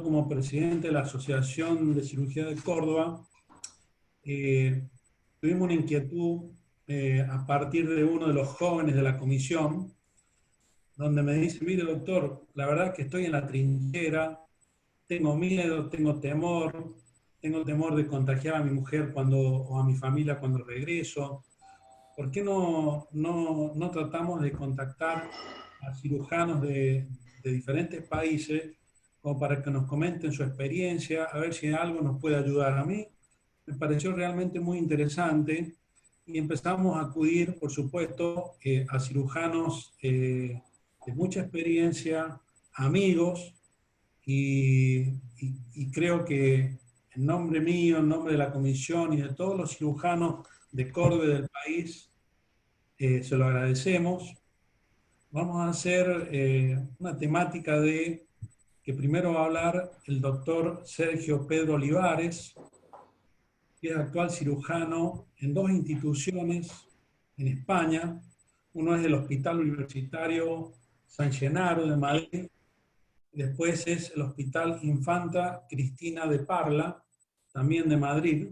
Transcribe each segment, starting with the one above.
como presidente de la Asociación de Cirugía de Córdoba, tuvimos una inquietud a partir de uno de los jóvenes de la comisión, donde me dice, mire doctor, la verdad es que estoy en la trinchera, tengo miedo, tengo temor de contagiar a mi mujer o a mi familia cuando regreso. ¿Por qué no tratamos de contactar a cirujanos de diferentes países como para que nos comenten su experiencia, a ver si algo nos puede ayudar? A mí me pareció realmente muy interesante y empezamos a acudir, por supuesto, a cirujanos de mucha experiencia, amigos, y creo que en nombre mío, en nombre de la comisión y de todos los cirujanos de Córdoba y del país, se lo agradecemos. Vamos a hacer una temática que primero va a hablar el doctor Sergio Pedro Olivares, que es actual cirujano en dos instituciones en España. Uno es el Hospital Universitario San Genaro de Madrid, y después es el Hospital Infanta Cristina de Parla, también de Madrid,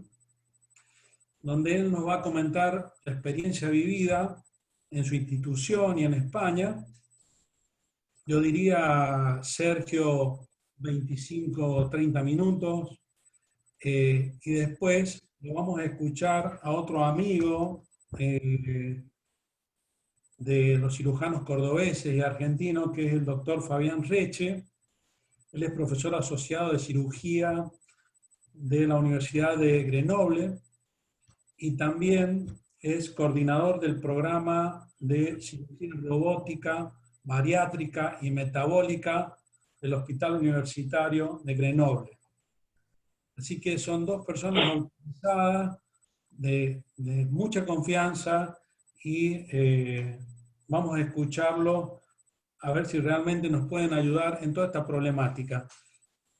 donde él nos va a comentar la experiencia vivida en su institución y en España. Yo diría, Sergio, 25 o 30 minutos, y después lo vamos a escuchar a otro amigo de los cirujanos cordobeses y argentinos, que es el doctor Fabián Reche. Él es profesor asociado de cirugía de la Universidad de Grenoble y también es coordinador del programa de cirugía robótica, bariátrica y metabólica del Hospital Universitario de Grenoble. Así que son dos personas autorizadas, de mucha confianza, y vamos a escucharlo a ver si realmente nos pueden ayudar en toda esta problemática.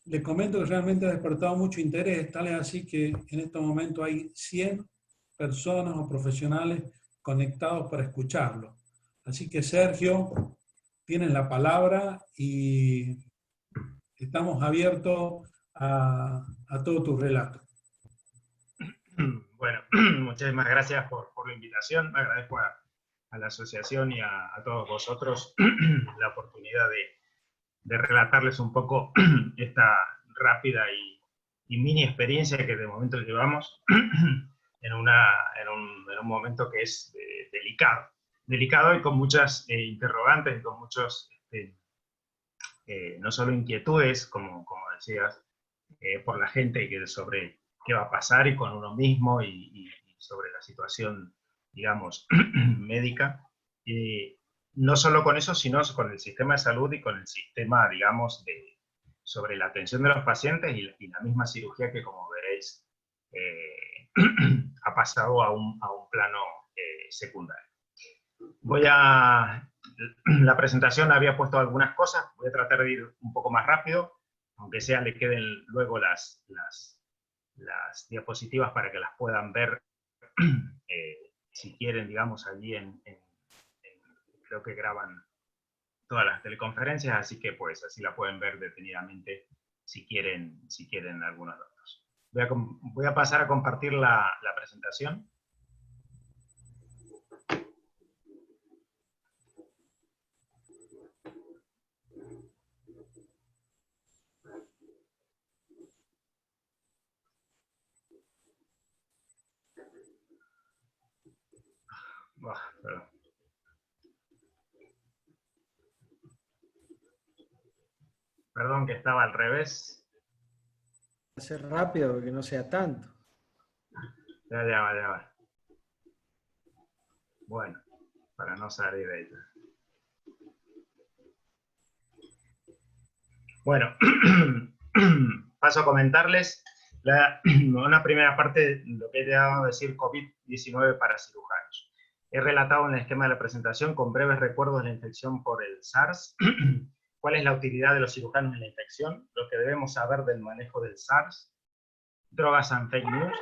Les comento que realmente ha despertado mucho interés, tal es así que en este momento hay 100 personas o profesionales conectados para escucharlo. Así que Sergio, tienes la palabra y estamos abiertos a todo tu relato. Bueno, muchísimas gracias por la invitación. Agradezco a la asociación y a todos vosotros la oportunidad de relatarles un poco esta rápida y mini experiencia que de momento llevamos en un momento que es delicado y con muchas interrogantes y con muchos, no solo inquietudes, como decías, por la gente sobre qué va a pasar y con uno mismo y sobre la situación, digamos, médica. No solo con eso, sino con el sistema de salud y con el sistema, digamos, sobre la atención de los pacientes y la misma cirugía que, como veréis, ha pasado a un plano secundario. La presentación había puesto algunas cosas, voy a tratar de ir un poco más rápido, aunque sea le queden luego las diapositivas para que las puedan ver si quieren, digamos, allí creo que graban todas las teleconferencias, así que pues así la pueden ver detenidamente si quieren algunos datos. Voy a pasar a compartir la presentación. Perdón. Perdón que estaba al revés. Hacer rápido, que no sea tanto. Ya va. Bueno, para no salir de ella. Bueno, paso a comentarles una primera parte de lo que he llamado a decir COVID-19 para cirujanos. He relatado en el esquema de la presentación con breves recuerdos de la infección por el SARS, cuál es la utilidad de los cirujanos en la infección, lo que debemos saber del manejo del SARS, drogas and fake news,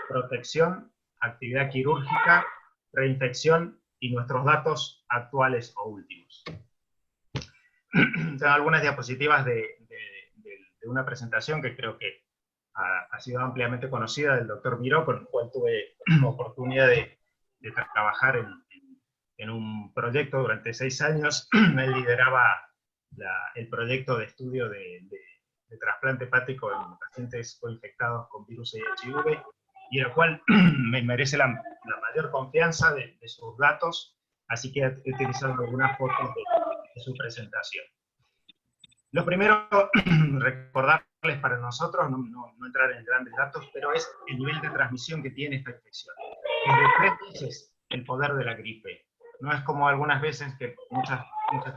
protección, actividad quirúrgica, reinfección y nuestros datos actuales o últimos. Tengo algunas diapositivas del una presentación que creo que ha sido ampliamente conocida del doctor Miró, con el cual tuve oportunidad de trabajar en un proyecto durante 6 años. Él lideraba el proyecto de estudio de trasplante hepático en pacientes coinfectados con virus HIV, y el cual me merece la mayor confianza de sus datos, así que he utilizado algunas fotos de su presentación. Lo primero, recordarles para nosotros, no entrar en grandes datos, pero es el nivel de transmisión que tiene esta infección. Es de 3 veces el poder de la gripe. No es como algunas veces que muchas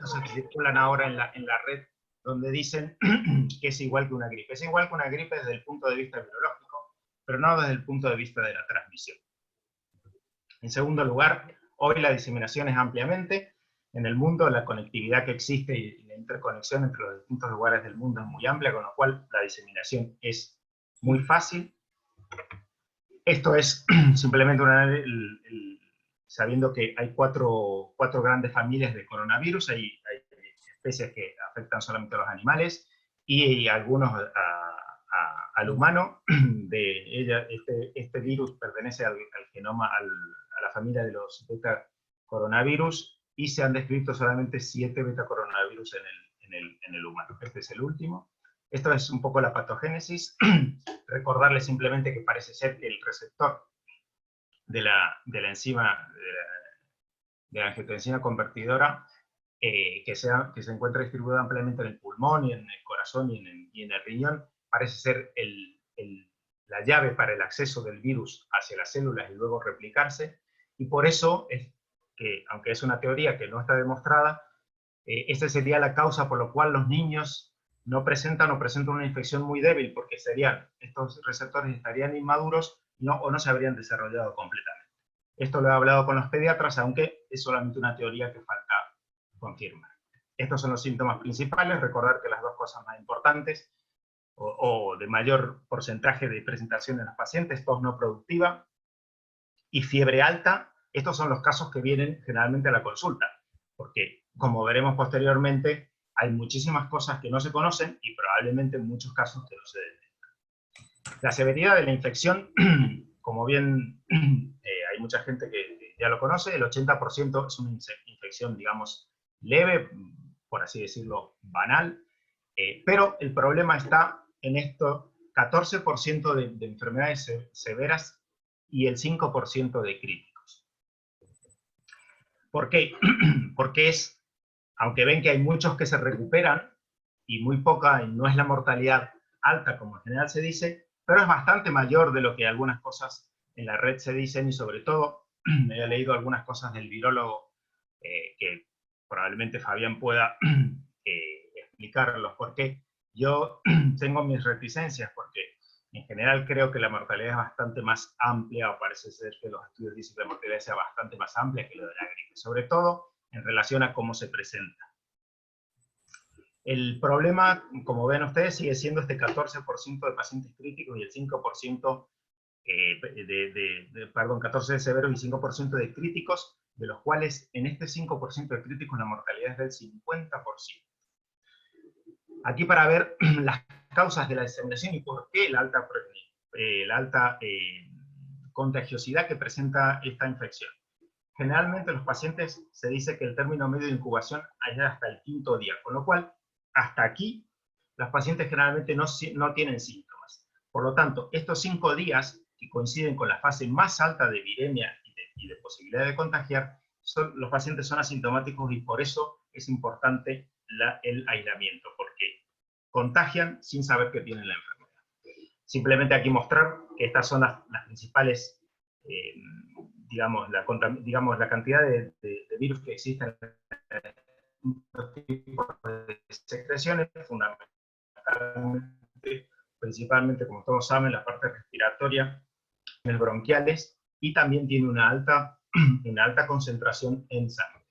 cosas que circulan ahora en la red, donde dicen que es igual que una gripe. Es igual que una gripe desde el punto de vista virológico, pero no desde el punto de vista de la transmisión. En segundo lugar, hoy la diseminación es ampliamente. En el mundo la conectividad que existe y la interconexión entre los distintos lugares del mundo es muy amplia, con lo cual la diseminación es muy fácil. Esto es simplemente sabiendo que hay cuatro grandes familias de coronavirus, hay especies que afectan solamente a los animales y algunos al humano. Este virus pertenece al genoma, a la familia de los beta coronavirus, y se han descrito solamente 7 beta-coronavirus en el humano. Este es el último. Esto es un poco la patogénesis. Recordarles simplemente que parece ser que el receptor de la enzima, de la angiotensina convertidora, que se encuentra distribuida ampliamente en el pulmón y en el corazón y en el riñón, parece ser la llave para el acceso del virus hacia las células y luego replicarse, y por eso es que, aunque es una teoría que no está demostrada, esta sería la causa por la cual los niños no presentan o presentan una infección muy débil, porque estos receptores estarían inmaduros o no se habrían desarrollado completamente. Esto lo he hablado con los pediatras, aunque es solamente una teoría que falta confirmar. Estos son los síntomas principales. Recordar que las dos cosas más importantes o de mayor porcentaje de presentación en los pacientes: tos no productiva y fiebre alta. Estos son los casos que vienen generalmente a la consulta, porque, como veremos posteriormente, hay muchísimas cosas que no se conocen y probablemente muchos casos que no se detectan. La severidad de la infección, como bien hay mucha gente que ya lo conoce, el 80% es una infección, digamos, leve, por así decirlo, banal, pero el problema está en esto: 14% de enfermedades severas y el 5% de críticos. ¿Por qué? Porque aunque ven que hay muchos que se recuperan, y muy poca, y no es la mortalidad alta como en general se dice, pero es bastante mayor de lo que algunas cosas en la red se dicen, y sobre todo, he leído algunas cosas del virólogo, que probablemente Fabián pueda explicarlos, porque yo tengo mis reticencias, porque en general creo que la mortalidad es bastante más amplia, o parece ser que los estudios dicen que la mortalidad sea bastante más amplia que lo de la gripe, sobre todo en relación a cómo se presenta. El problema, como ven ustedes, sigue siendo este 14% de pacientes críticos y el 5%, 14% de severos y 5% de críticos, de los cuales en este 5% de críticos la mortalidad es del 50%. Aquí, para ver las causas de la diseminación y por qué la alta contagiosidad que presenta esta infección. Generalmente los pacientes, se dice que el término medio de incubación es hasta el 5.º día, con lo cual hasta aquí los pacientes generalmente no tienen síntomas. Por lo tanto, estos 5 días, que coinciden con la fase más alta de viremia y de posibilidad de contagiar, los pacientes son asintomáticos, y por eso es importante el aislamiento, porque contagian sin saber que tienen la enfermedad. Simplemente aquí mostrar que estas son las principales, digamos, la cantidad de virus que existen en los tipos de secreciones, fundamentalmente, principalmente, como todos saben, la parte respiratoria, en el bronquiales, y también tiene una alta concentración en sangre.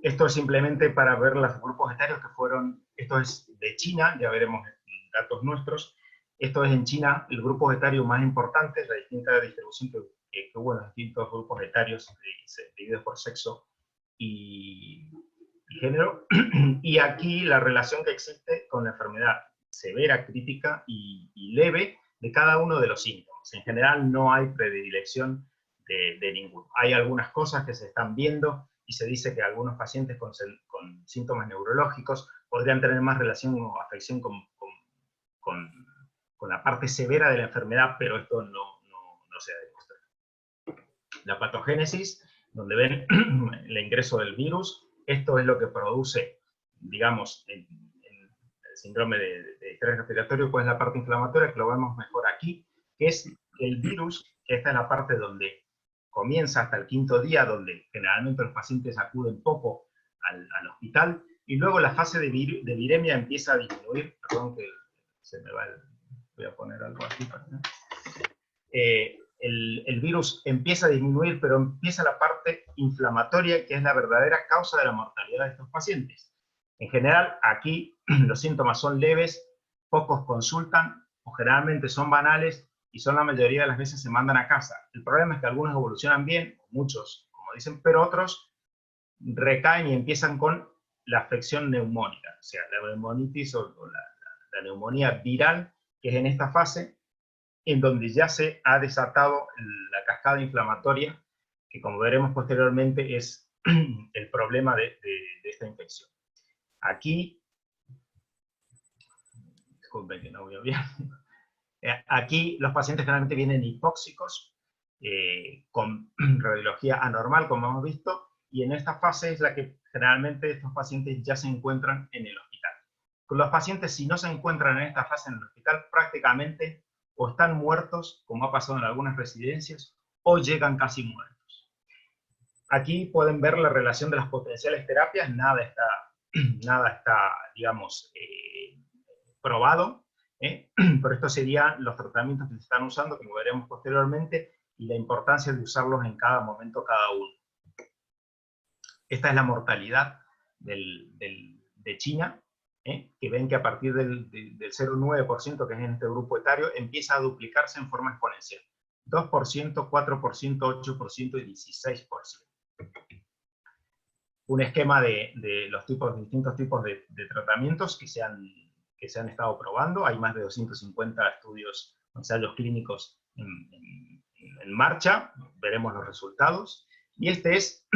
Esto es simplemente para ver los grupos etarios que fueron. Esto es de China, ya veremos datos nuestros. Esto es en China el grupo etario más importante, la distinta distribución que hubo en los distintos grupos etarios divididos por sexo y y género, y aquí la relación que existe con la enfermedad severa, crítica y leve de cada uno de los síntomas. En general no hay predilección de ninguno. Hay algunas cosas que se están viendo y se dice que algunos pacientes con síntomas neurológicos podrían tener más relación o afección con la parte severa de la enfermedad, pero esto no se ha demostrado. La patogénesis, donde ven el ingreso del virus, esto es lo que produce, digamos, el síndrome de estrés respiratorio, pues la parte inflamatoria, que lo vemos mejor aquí, que es el virus, que esta es la parte donde comienza hasta el 5.º día, donde generalmente los pacientes acuden poco al hospital, y luego la fase de viremia empieza a disminuir. Perdón que se me va voy a poner algo aquí para el virus empieza a disminuir, pero empieza la parte inflamatoria, que es la verdadera causa de la mortalidad de estos pacientes. En general, aquí los síntomas son leves, pocos consultan, o generalmente son banales, y son la mayoría de las veces se mandan a casa. El problema es que algunos evolucionan bien, muchos, como dicen, pero otros recaen y empiezan con la afección neumónica, o sea, la neumonitis o la neumonía viral, que es en esta fase, en donde ya se ha desatado la cascada inflamatoria, que como veremos posteriormente es el problema de esta infección. Aquí, disculpen que no veo bien, aquí los pacientes generalmente vienen hipóxicos, con radiología anormal, como hemos visto, y en esta fase es la que generalmente estos pacientes ya se encuentran en el hospital. Con los pacientes, si no se encuentran en esta fase en el hospital, prácticamente o están muertos, como ha pasado en algunas residencias, o llegan casi muertos. Aquí pueden ver la relación de las potenciales terapias, nada está digamos, probado, pero estos serían los tratamientos que se están usando, como veremos posteriormente, y la importancia de usarlos en cada momento cada uno. Esta es la mortalidad de China, que ven que a partir del 0,9%, que es en este grupo etario, empieza a duplicarse en forma exponencial. 2%, 4%, 8% y 16%. Un esquema de los distintos tipos de tratamientos que se han estado probando. Hay más de 250 estudios, ensayos clínicos en marcha. Veremos los resultados. Y este es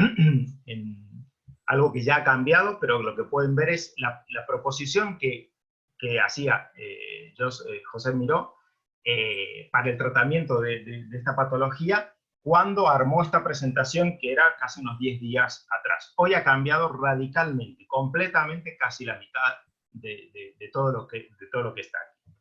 algo que ya ha cambiado, pero lo que pueden ver es la proposición que hacía José Miró para el tratamiento de esta patología cuando armó esta presentación, que era casi unos 10 días atrás. Hoy ha cambiado radicalmente, completamente, casi la mitad de todo lo que está aquí.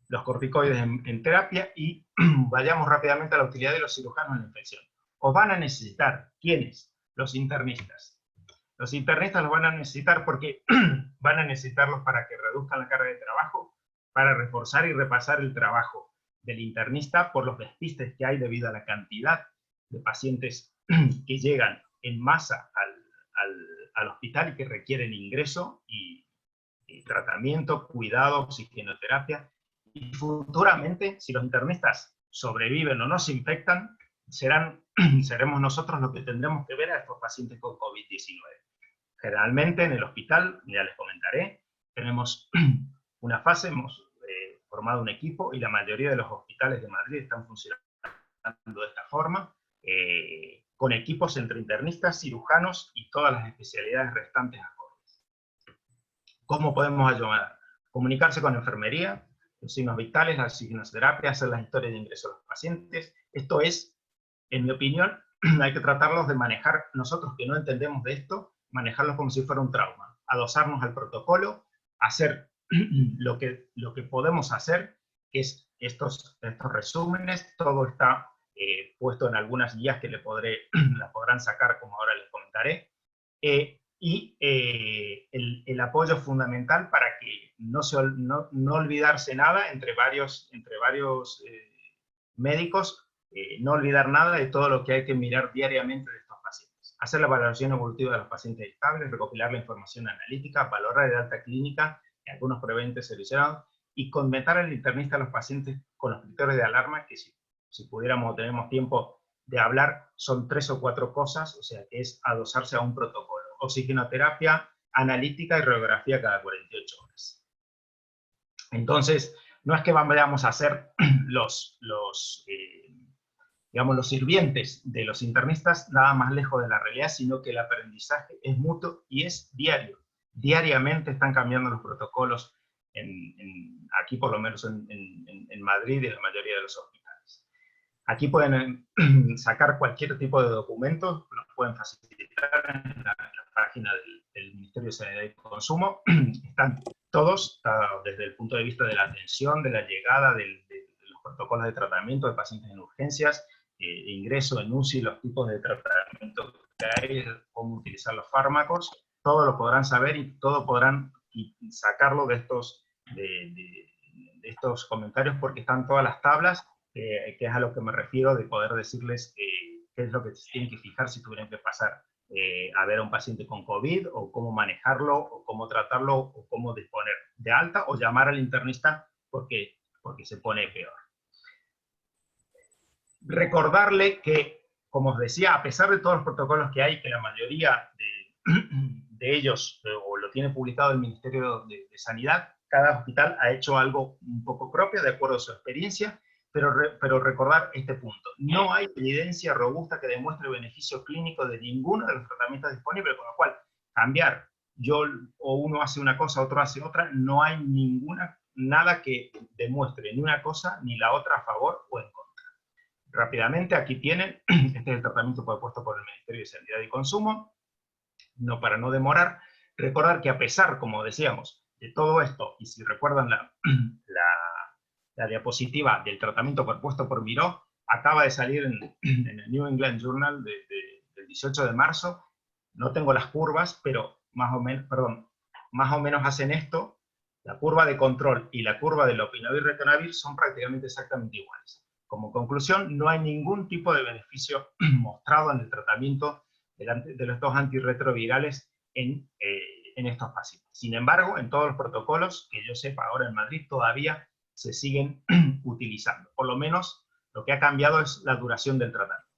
Los corticoides en terapia, y vayamos rápidamente a la utilidad de los cirujanos en la infección. Os van a necesitar, ¿quiénes? Los internistas. Los internistas los van a necesitar porque van a necesitarlos para que reduzcan la carga de trabajo, para reforzar y repasar el trabajo del internista por los despistes que hay debido a la cantidad de pacientes que llegan en masa al hospital y que requieren ingreso y tratamiento, cuidado, oxigenoterapia. Y futuramente, si los internistas sobreviven o no se infectan, seremos nosotros los que tendremos que ver a estos pacientes con COVID-19. Generalmente en el hospital, ya les comentaré, tenemos una fase, hemos formado un equipo y la mayoría de los hospitales de Madrid están funcionando de esta forma, con equipos entre internistas, cirujanos y todas las especialidades restantes acordes. ¿Cómo podemos ayudar? Comunicarse con enfermería, los signos vitales, la oxigenoterapia, hacer las historias de ingreso de los pacientes. Esto es, en mi opinión, hay que tratarlos de manejar, nosotros que no entendemos de esto, manejarlos como si fuera un trauma, adosarnos al protocolo, hacer lo que podemos hacer, que es estos resúmenes. Todo está puesto en algunas guías que las podrán sacar, como ahora les comentaré, y el apoyo fundamental para que no olvidarse nada entre varios médicos, no olvidar nada de todo lo que hay que mirar diariamente de estos pacientes. Hacer la valoración evolutiva de los pacientes estables, recopilar la información analítica, valorar el alta clínica, algunos previamente seleccionados, y comentar al internista a los pacientes con los criterios de alarma, que si pudiéramos o tenemos tiempo de hablar, son 3 o 4 cosas, o sea, que es adosarse a un protocolo. oxigenoterapia analítica y radiografía cada 48 horas. Entonces, no es que vamos a ser digamos, los sirvientes de los internistas nada más lejos de la realidad, sino que el aprendizaje es mutuo y es diario. Diariamente están cambiando los protocolos, aquí por lo menos en Madrid y en la mayoría de los hospitales. Aquí pueden sacar cualquier tipo de documentos, los pueden facilitar en la página del Ministerio de Sanidad y Consumo. Están todos, desde el punto de vista de la atención, de la llegada, de los protocolos de tratamiento de pacientes en urgencias, ingreso en UCI, los tipos de tratamiento que hay, cómo utilizar los fármacos, todo lo podrán saber y todo podrán sacarlo de estos comentarios, porque están todas las tablas, que es a lo que me refiero de poder decirles qué es lo que tienen que fijar si tuvieran que pasar a ver a un paciente con COVID, o cómo manejarlo, o cómo tratarlo, o cómo disponer de alta, o llamar al internista porque se pone peor. Recordarle que, como os decía, a pesar de todos los protocolos que hay, que la mayoría de ellos o lo tiene publicado el Ministerio de Sanidad, cada hospital ha hecho algo un poco propio de acuerdo a su experiencia, pero recordar este punto: no hay evidencia robusta que demuestre el beneficio clínico de ninguno de los tratamientos disponibles, con lo cual cambiar, o uno hace una cosa, otro hace otra, no hay nada que demuestre ni una cosa ni la otra a favor o en contra. Rápidamente, aquí tienen, este es el tratamiento propuesto por el Ministerio de Sanidad y Consumo. Para no demorar, recordar que a pesar, como decíamos, de todo esto, y si recuerdan la diapositiva del tratamiento propuesto por Miró, acaba de salir en el New England Journal del 18 de marzo, no tengo las curvas, pero más o menos hacen esto. La curva de control y la curva de lopinavir ritonavir son prácticamente exactamente iguales. Como conclusión, no hay ningún tipo de beneficio mostrado en el tratamiento de los dos antirretrovirales en estos pacientes. Sin embargo, en todos los protocolos que yo sepa ahora en Madrid todavía se siguen utilizando. Por lo menos lo que ha cambiado es la duración del tratamiento.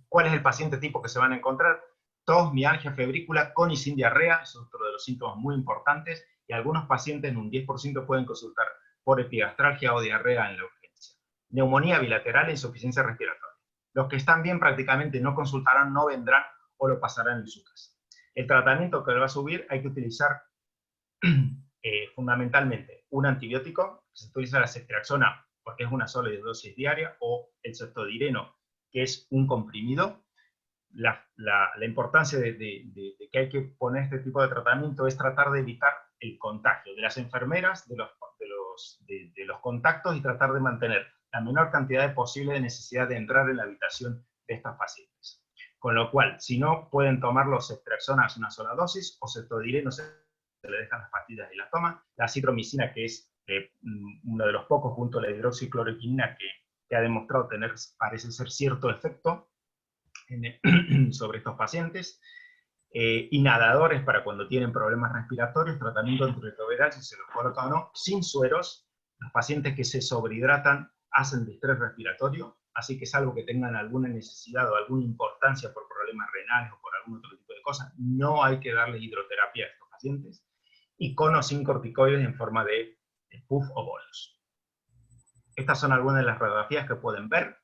¿Cuál es el paciente tipo que se van a encontrar? Tos, mialgia febrícula con y sin diarrea, es otro de los síntomas muy importantes, y algunos pacientes en un 10% pueden consultar por epigastralgia o diarrea en la urgencia. Neumonía bilateral e insuficiencia respiratoria. Los que están bien prácticamente no consultarán, no vendrán o lo pasarán en su casa. El tratamiento que le va a subir, hay que utilizar fundamentalmente un antibiótico, que se utiliza la ceftriaxona porque es una sola dosis diaria, o el ceftodireno, que es un comprimido. La importancia de que hay que poner este tipo de tratamiento es tratar de evitar el contagio de las enfermeras, de los contactos, y tratar de mantener la menor cantidad posible de necesidad de entrar en la habitación de estos pacientes. Con lo cual, si no pueden tomar los ceftriaxona una sola dosis, o ceftodireno se le dejan las pastillas y las toma. La citromicina, que es uno de los pocos junto a la hidroxicloroquina que ha demostrado tener, parece ser, cierto efecto sobre estos pacientes. Inhaladores para cuando tienen problemas respiratorios, tratamiento antirretroviral, si se los coloca o no, sin sueros. Los pacientes que se sobrehidratan hacen distrés respiratorio, así que salvo que tengan alguna necesidad o alguna importancia por problemas renales o por algún otro tipo de cosas, no hay que darles hidroterapia a estos pacientes. Y con o sin corticoides en forma de puff o bolos. Estas son algunas de las radiografías que pueden ver.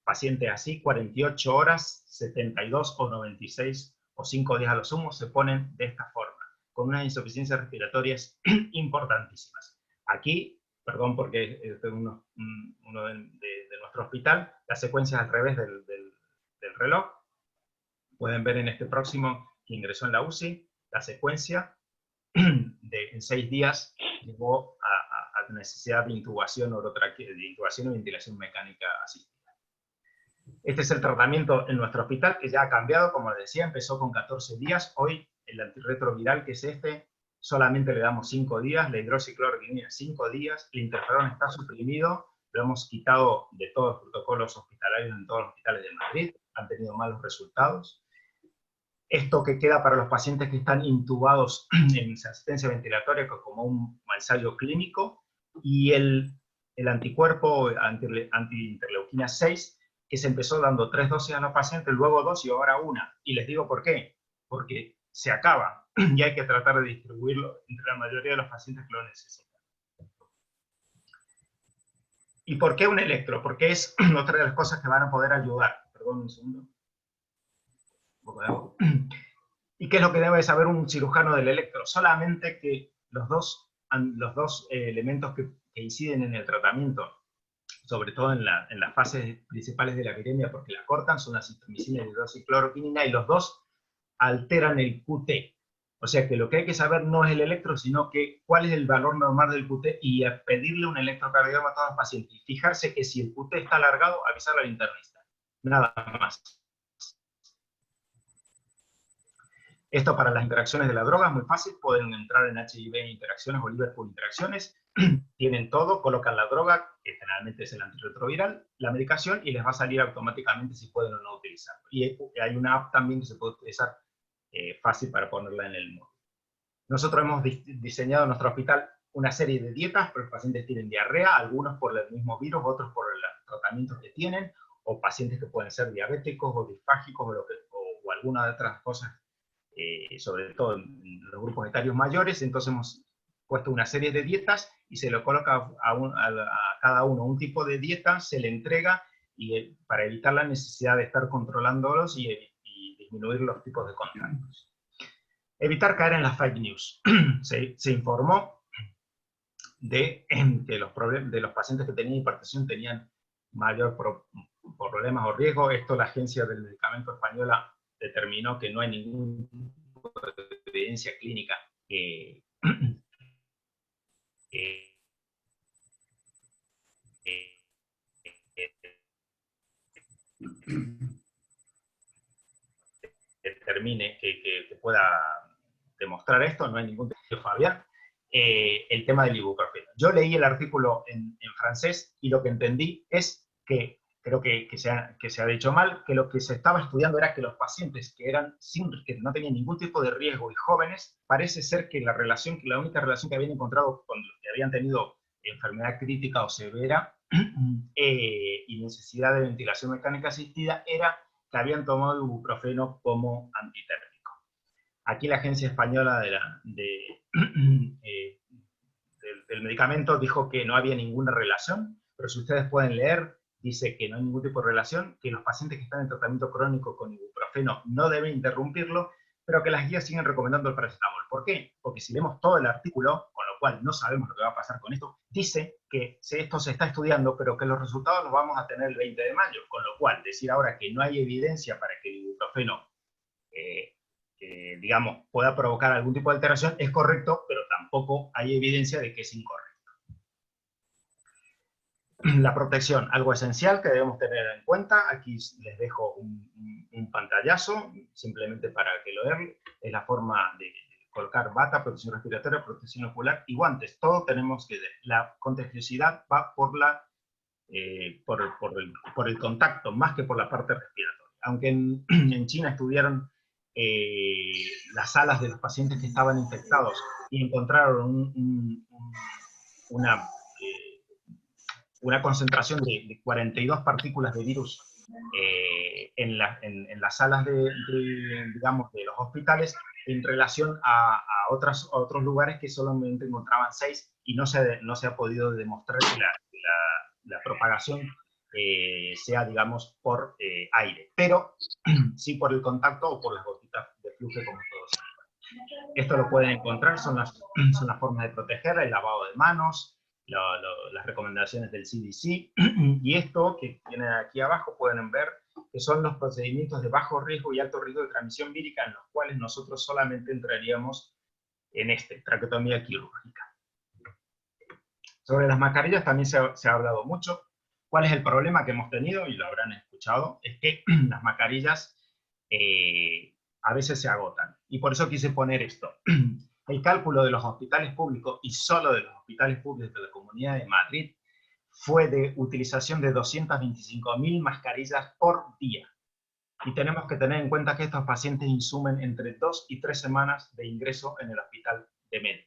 Pacientes así, 48 horas, 72 o 96 o 5 días a lo sumo, se ponen de esta forma, con unas insuficiencias respiratorias importantísimas. Aquí, perdón porque es uno de nuestro hospital, la secuencia es al revés del reloj. Pueden ver en este próximo que ingresó en la UCI, la secuencia en 6 días llegó a necesidad de intubación de intubación y ventilación mecánica asistida. Este es el tratamiento en nuestro hospital, que ya ha cambiado, como les decía, empezó con 14 días, hoy el antirretroviral, que es este, solamente le damos 5 días, la hidroxicloroquina 5 días, el interferón está suprimido, lo hemos quitado de todos los protocolos hospitalarios en todos los hospitales de Madrid, han tenido malos resultados. Esto que queda para los pacientes que están intubados en asistencia ventilatoria como un ensayo clínico, y el anticuerpo anti-interleuquina 6, que se empezó dando 3 dosis a los pacientes, luego 2 y ahora 1. Y les digo por qué. Porque se acaba y hay que tratar de distribuirlo entre la mayoría de los pacientes que lo necesitan. ¿Y por qué un electro? Porque es otra de las cosas que van a poder ayudar. Perdón un segundo. Un poco de agua. ¿Y qué es lo que debe saber un cirujano del electro? Solamente que los dos elementos que inciden en el tratamiento, sobre todo en las fases principales de la viremia, porque la cortan, son la citromicina y la hidroxicloroquinina, y los dos alteran el QT. O sea que lo que hay que saber no es el electro, sino que cuál es el valor normal del QT y pedirle un electrocardiograma a todos los pacientes. Y fijarse que si el QT está alargado, avisarle al internista. Nada más. Esto para las interacciones de la droga es muy fácil. Pueden entrar en HIV Interacciones o Liverpool Interacciones. Tienen todo, colocan la droga, que generalmente es el antirretroviral, la medicación, y les va a salir automáticamente si pueden o no utilizarlo. Y hay una app también que se puede utilizar fácil para ponerla en el móvil. Nosotros hemos diseñado en nuestro hospital una serie de dietas, pero los pacientes tienen diarrea, algunos por el mismo virus, otros por los tratamientos que tienen, o pacientes que pueden ser diabéticos o disfágicos o alguna de otras cosas, sobre todo en los grupos etarios mayores. Entonces hemos puesto una serie de dietas y se lo coloca a cada uno un tipo de dieta, se le entrega y para evitar la necesidad de estar controlándolos y disminuir los tipos de contactos. Evitar caer en las fake news. Se informó de que los pacientes que tenían hipertensión tenían mayor problemas o riesgo. Esto la Agencia del Medicamento Española determinó que no hay ningún tipo de evidencia clínica que determine que pueda demostrar esto, no hay ningún tipo, Fabián. El tema del ibuprofeno. Yo leí el artículo en francés y lo que entendí es que, creo que se ha dicho mal, que lo que se estaba estudiando era que los pacientes que no tenían ningún tipo de riesgo y jóvenes, parece ser que la única relación que habían encontrado con los que habían tenido enfermedad crítica o severa y necesidad de ventilación mecánica asistida era que habían tomado ibuprofeno como antitérmico. Aquí la Agencia Española del Medicamento dijo que no había ninguna relación, pero si ustedes pueden leer, dice que no hay ningún tipo de relación, que los pacientes que están en tratamiento crónico con ibuprofeno no deben interrumpirlo, pero que las guías siguen recomendando el paracetamol. ¿Por qué? Porque si leemos todo el artículo, con lo cual no sabemos lo que va a pasar con esto, dice que esto se está estudiando, pero que los resultados los vamos a tener el 20 de mayo, con lo cual decir ahora que no hay evidencia para que el ibuprofeno digamos, pueda provocar algún tipo de alteración es correcto, pero tampoco hay evidencia de que es incorrecto. La protección, algo esencial que debemos tener en cuenta. Aquí les dejo un pantallazo, simplemente para que lo vean. Es la forma de colocar bata, protección respiratoria, protección ocular y guantes. Todo tenemos que ver. La contagiosidad va por el contacto, más que por la parte respiratoria. Aunque en China estudiaron las salas de los pacientes que estaban infectados y encontraron una concentración de 42 partículas de virus en las salas digamos, de los hospitales en relación a otros lugares que solamente encontraban 6 y no se ha podido demostrar que la propagación sea, digamos, por aire, pero sí por el contacto o por las gotitas de flujo, como todos saben. Esto lo pueden encontrar, son las formas de proteger, el lavado de manos, las recomendaciones del CDC, y esto que tienen aquí abajo pueden ver que son los procedimientos de bajo riesgo y alto riesgo de transmisión vírica en los cuales nosotros solamente entraríamos en traqueotomía quirúrgica. Sobre las mascarillas también se ha hablado mucho. ¿Cuál es el problema que hemos tenido? Y lo habrán escuchado, es que las mascarillas a veces se agotan. Y por eso quise poner esto. El cálculo de los hospitales públicos, y solo de los hospitales públicos de la Comunidad de Madrid, fue de utilización de 225.000 mascarillas por día. Y tenemos que tener en cuenta que estos pacientes insumen entre 2 y 3 semanas de ingreso en el hospital de media.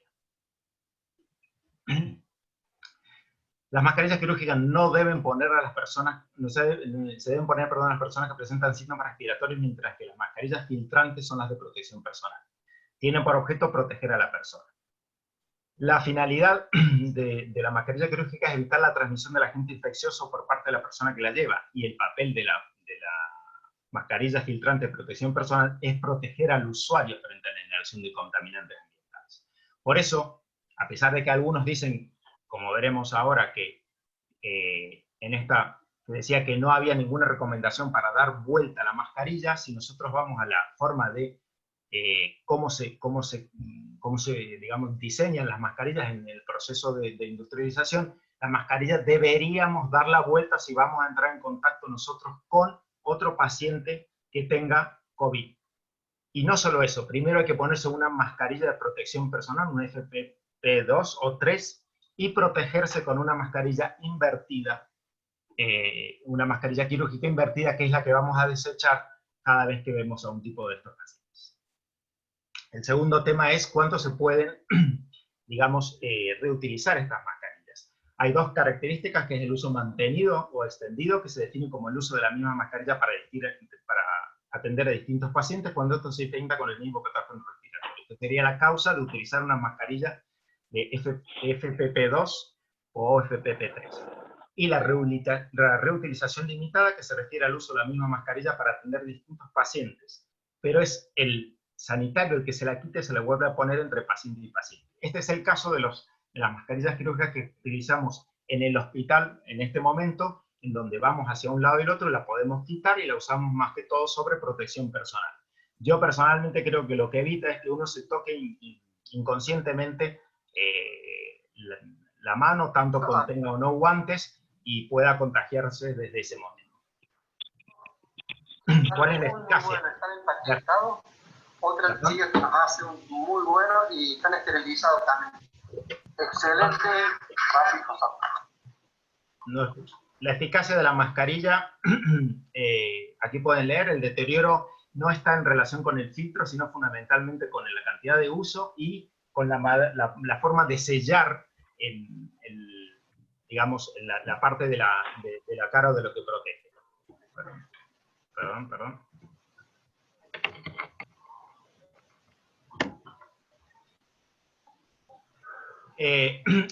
Las mascarillas quirúrgicas no deben poner a las personas, se deben poner, perdón, a las personas que presentan síntomas respiratorios, mientras que las mascarillas filtrantes son las de protección personal. Tienen por objeto proteger a la persona. La finalidad de la mascarilla quirúrgica es evitar la transmisión del agente infeccioso por parte de la persona que la lleva, y el papel de la mascarilla filtrante de protección personal es proteger al usuario frente a la inhalación de contaminantes ambientales. Por eso, a pesar de que algunos dicen, como veremos ahora, que en esta se decía que no había ninguna recomendación para dar vuelta a la mascarilla, si nosotros vamos a la forma de cómo se digamos, diseñan las mascarillas en el proceso de industrialización, la mascarilla deberíamos dar la vuelta si vamos a entrar en contacto nosotros con otro paciente que tenga COVID. Y no solo eso, primero hay que ponerse una mascarilla de protección personal, una FFP2 o 3, y protegerse con una mascarilla invertida, una mascarilla quirúrgica invertida, que es la que vamos a desechar cada vez que vemos a un tipo de estos pacientes. El segundo tema es cuánto se pueden, digamos, reutilizar estas mascarillas. Hay dos características, que es el uso mantenido o extendido, que se define como el uso de la misma mascarilla para atender a distintos pacientes cuando esto se intenta con el mismo patógeno respiratorio. Esta sería la causa de utilizar una mascarilla de FFP2 o FFP3. Y la reutilización limitada, que se refiere al uso de la misma mascarilla para atender distintos pacientes, pero es el sanitario el que se la quite, se la vuelve a poner entre paciente y paciente. Este es el caso de las mascarillas quirúrgicas que utilizamos en el hospital en este momento, en donde vamos hacia un lado y el otro, la podemos quitar y la usamos más que todo sobre protección personal. Yo personalmente creo que lo que evita es que uno se toque inconscientemente la mano, tanto contenga o no guantes, y pueda contagiarse desde ese momento. ¿Cuál es la eficacia? Están empaquetados, otras chicas que nos hacen muy bueno y están esterilizados también. Excelente, rápido. No escucho. La eficacia de la mascarilla, aquí pueden leer, el deterioro no está en relación con el filtro, sino fundamentalmente con la cantidad de uso y con la forma de sellar digamos, la parte de la cara o de lo que protege. Perdón.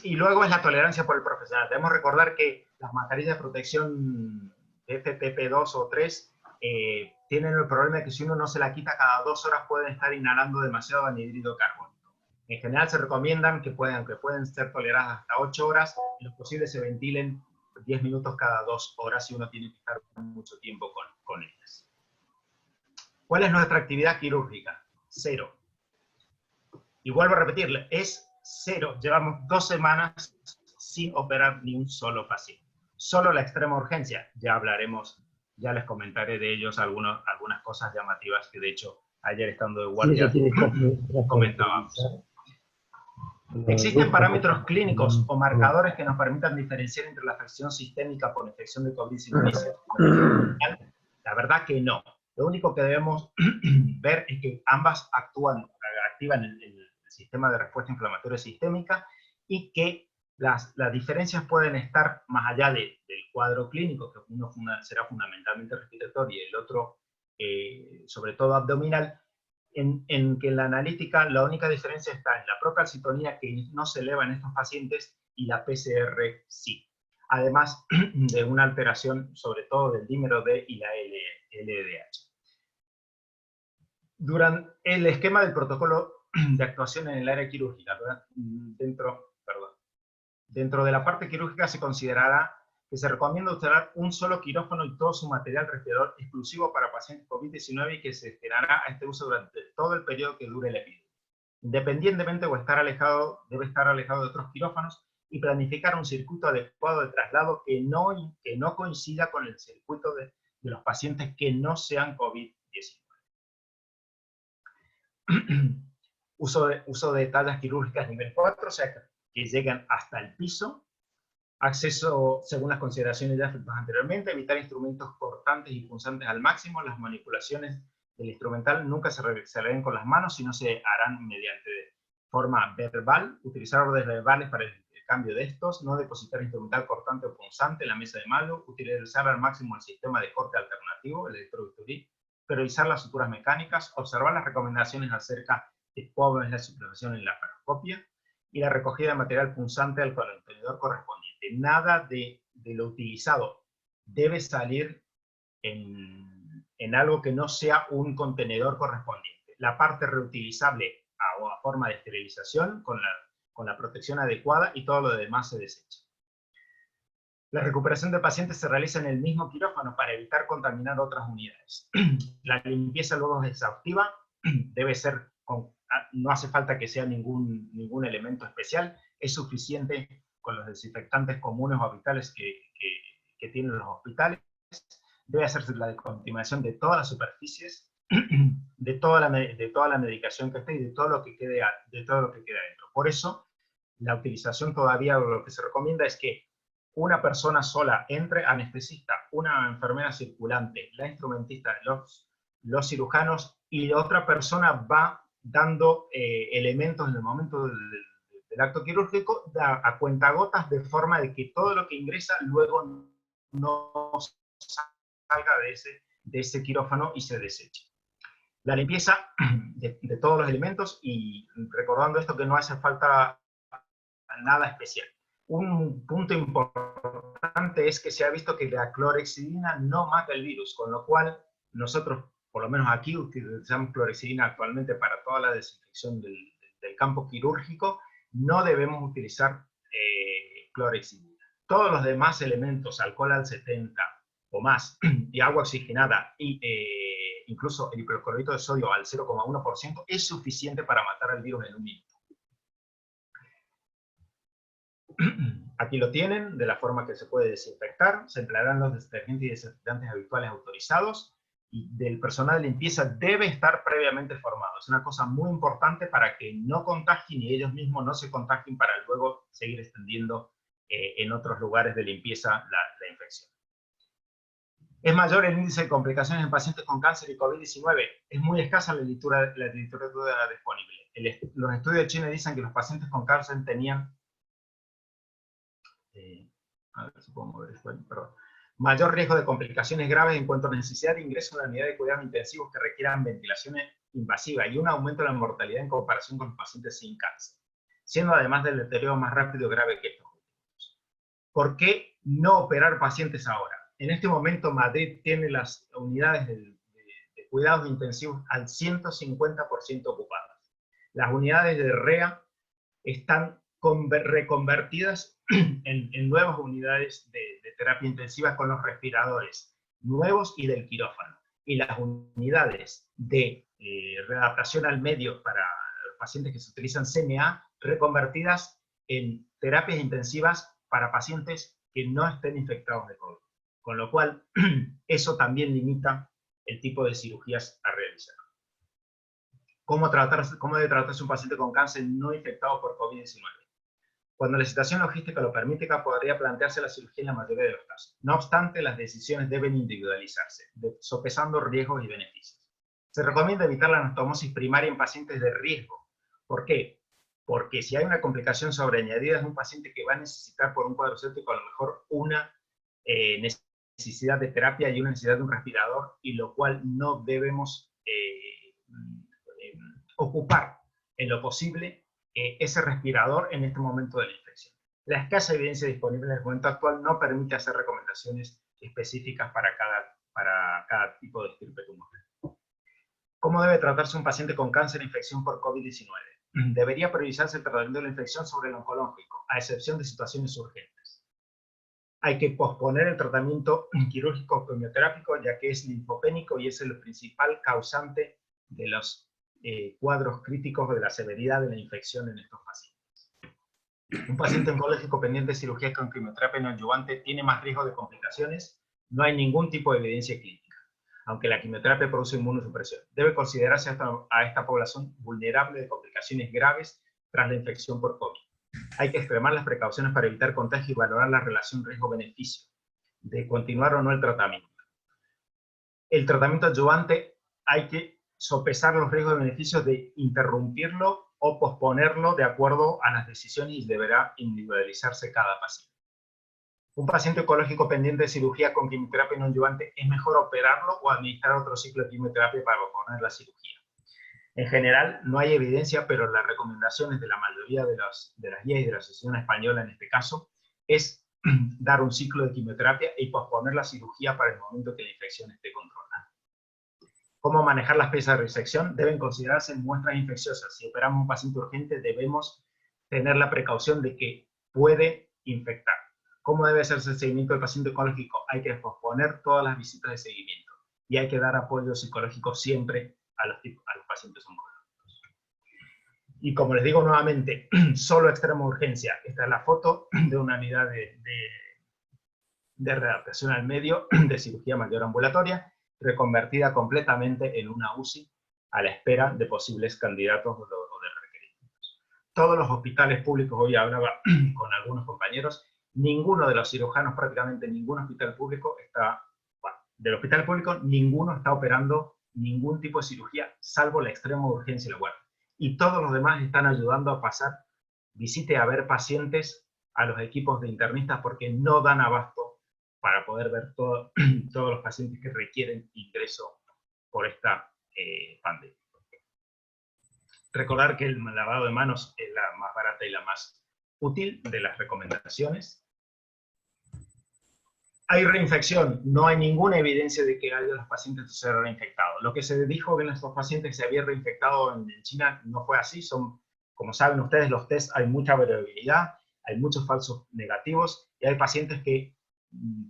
Y luego es la tolerancia por el profesional. Debemos recordar que las mascarillas de protección FFP2 o 3 tienen el problema de que si uno no se la quita cada 2 horas pueden estar inhalando demasiado anhídrido carbónico. En general se recomiendan que pueden ser toleradas hasta 8 horas, en lo posible se ventilen 10 minutos cada 2 horas si uno tiene que estar mucho tiempo con ellas. ¿Cuál es nuestra actividad quirúrgica? 0. Y vuelvo a repetirle, es 0. Llevamos 2 semanas sin operar ni un solo paciente. Solo la extrema urgencia, ya hablaremos, ya les comentaré de ellos algunas cosas llamativas que de hecho ayer estando de guardia comentábamos. Existen parámetros clínicos o marcadores que nos permitan diferenciar entre la afección sistémica por infección de COVID-19. La verdad que no. Lo único que debemos ver es que ambas activan el sistema de respuesta inflamatoria sistémica, y que las diferencias pueden estar más allá del cuadro clínico, que uno será fundamentalmente respiratorio y el otro sobre todo abdominal, en que en la analítica la única diferencia está en la procalcitonía, que no se eleva en estos pacientes, y la PCR sí. Además de una alteración sobre todo del dímero D y la LDH. Durante el esquema del protocolo de actuación en el área quirúrgica, dentro de la parte quirúrgica se considerará que se recomienda usar un solo quirófano y todo su material respirador exclusivo para pacientes COVID-19, y que se destinará a este uso durante todo el periodo que dure la epidemia. Independientemente debe estar alejado de otros quirófanos, y planificar un circuito adecuado de traslado que no coincida con el circuito de los pacientes que no sean COVID-19. Uso de tallas quirúrgicas nivel 4, o sea, que llegan hasta el piso. Acceso según las consideraciones ya efectuadas anteriormente. Evitar instrumentos cortantes y punzantes al máximo. Las manipulaciones del instrumental nunca se realizarán con las manos, sino se harán mediante forma verbal. Utilizar órdenes verbales para el cambio de estos, no depositar instrumental cortante o punzante en la mesa de mano, utilizar al máximo el sistema de corte alternativo, el electrobisturí, priorizar las suturas mecánicas, observar las recomendaciones acerca de cómo es la suplementación en la laparoscopia y la recogida de material punzante al contenedor correspondiente. Nada de lo utilizado debe salir en algo que no sea un contenedor correspondiente. La parte reutilizable a forma de esterilización con la protección adecuada y todo lo demás se desecha. La recuperación de pacientes se realiza en el mismo quirófano para evitar contaminar otras unidades. La limpieza luego es exhaustiva, debe ser no hace falta que sea ningún elemento especial, es suficiente con los desinfectantes comunes o habituales que tienen los hospitales. Debe hacerse la descontaminación de todas las superficies, de toda la medicación que esté y de todo lo que quede adentro. Por eso, la utilización todavía, lo que se recomienda es que una persona sola entre, anestesista, una enfermera circulante, la instrumentista, los cirujanos, y la otra persona va dando elementos en el momento del acto quirúrgico a cuentagotas, de forma de que todo lo que ingresa luego no salga de ese quirófano y se deseche. La limpieza de todos los elementos, y recordando esto que no hace falta nada especial. Un punto importante es que se ha visto que la clorhexidina no mata el virus, con lo cual nosotros, por lo menos aquí, utilizamos clorhexidina actualmente para toda la desinfección del campo quirúrgico. No debemos utilizar clorhexidina. Todos los demás elementos, alcohol al 70 o más, y agua oxigenada, y incluso el hipoclorito de sodio al 0,1%, es suficiente para matar al virus en un minuto. Aquí lo tienen, de la forma que se puede desinfectar. Se emplearán los detergentes y desinfectantes habituales autorizados, y del personal de limpieza debe estar previamente formado. Es una cosa muy importante para que no contagien y ellos mismos no se contagien para luego seguir extendiendo en otros lugares de limpieza la infección. Es mayor el índice de complicaciones en pacientes con cáncer y COVID-19. Es muy escasa la literatura disponible. Los estudios de China dicen que los pacientes con cáncer tenían a ver si puedo mover esto, perdón, mayor riesgo de complicaciones graves en cuanto a necesidad de ingreso a la unidad de cuidados intensivos que requieran ventilación invasiva, y un aumento de la mortalidad en comparación con los pacientes sin cáncer, siendo además del deterioro más rápido y grave que estos últimos. ¿Por qué no operar pacientes ahora? En este momento Madrid tiene las unidades de cuidados intensivos al 150% ocupadas. Las unidades de REA están reconvertidas en nuevas unidades de terapia intensiva con los respiradores nuevos y del quirófano. Y las unidades de readaptación al medio para los pacientes que se utilizan CMA, reconvertidas en terapias intensivas para pacientes que no estén infectados de COVID. Con lo cual, eso también limita el tipo de cirugías a realizar. ¿Cómo debe tratarse un paciente con cáncer no infectado por COVID-19? Cuando la situación logística lo permite, podría plantearse la cirugía en la mayoría de los casos. No obstante, las decisiones deben individualizarse, sopesando riesgos y beneficios. Se recomienda evitar la anastomosis primaria en pacientes de riesgo. ¿Por qué? Porque si hay una complicación sobreañadida, es un paciente que va a necesitar, por un cuadro séptico, a lo mejor una necesidad de terapia y una necesidad de un respirador, y lo cual no debemos ocupar en lo posible ese respirador en este momento de la infección. La escasa evidencia disponible en el momento actual no permite hacer recomendaciones específicas para cada tipo de estirpe tumoral. ¿Cómo debe tratarse un paciente con cáncer e infección por COVID-19? Debería priorizarse el tratamiento de la infección sobre el oncológico, a excepción de situaciones urgentes. Hay que posponer el tratamiento quirúrgico quimioterápico, ya que es linfopénico y es el principal causante de los cuadros críticos de la severidad de la infección en estos pacientes. Un paciente oncológico pendiente de cirugía con quimioterapia neoadyuvante tiene más riesgo de complicaciones. No hay ningún tipo de evidencia clínica, aunque la quimioterapia produce inmunosupresión. Debe considerarse a esta población vulnerable de complicaciones graves tras la infección por COVID. Hay que extremar las precauciones para evitar contagio y valorar la relación riesgo-beneficio de continuar o no el tratamiento. El tratamiento adyuvante hay que sopesar los riesgos y beneficios de interrumpirlo o posponerlo de acuerdo a las decisiones y deberá individualizarse cada paciente. Un paciente oncológico pendiente de cirugía con quimioterapia no adyuvante, ¿es mejor operarlo o administrar otro ciclo de quimioterapia para posponer la cirugía? En general, no hay evidencia, pero las recomendaciones de la mayoría de las guías y de la Asociación Española en este caso es dar un ciclo de quimioterapia y posponer la cirugía para el momento que la infección esté controlada. ¿Cómo manejar las piezas de resección? Deben considerarse muestras infecciosas. Si operamos a un paciente urgente, debemos tener la precaución de que puede infectar. ¿Cómo debe hacerse el seguimiento del paciente oncológico? Hay que posponer todas las visitas de seguimiento y hay que dar apoyo psicológico siempre a los pacientes oncológicos. Y como les digo nuevamente, solo extrema urgencia. Esta es la foto de una unidad de readaptación al medio de cirugía mayor ambulatoria, reconvertida completamente en una UCI a la espera de posibles candidatos o de requerimientos. Todos los hospitales públicos, hoy hablaba con algunos compañeros, ninguno de los cirujanos, prácticamente ningún hospital público está, bueno, del hospital público ninguno está operando ningún tipo de cirugía, salvo la extrema urgencia y la guardia. Y todos los demás están ayudando a pasar visite a ver pacientes a los equipos de internistas porque no dan abasto para poder ver todos los pacientes que requieren ingreso por esta pandemia. Recordar que el lavado de manos es la más barata y la más útil de las recomendaciones. ¿Hay reinfección? No hay ninguna evidencia de que haya los pacientes se hayan reinfectado. Lo que se dijo que en estos pacientes se había reinfectado en China no fue así. Como saben ustedes, los test hay mucha variabilidad, hay muchos falsos negativos y hay pacientes que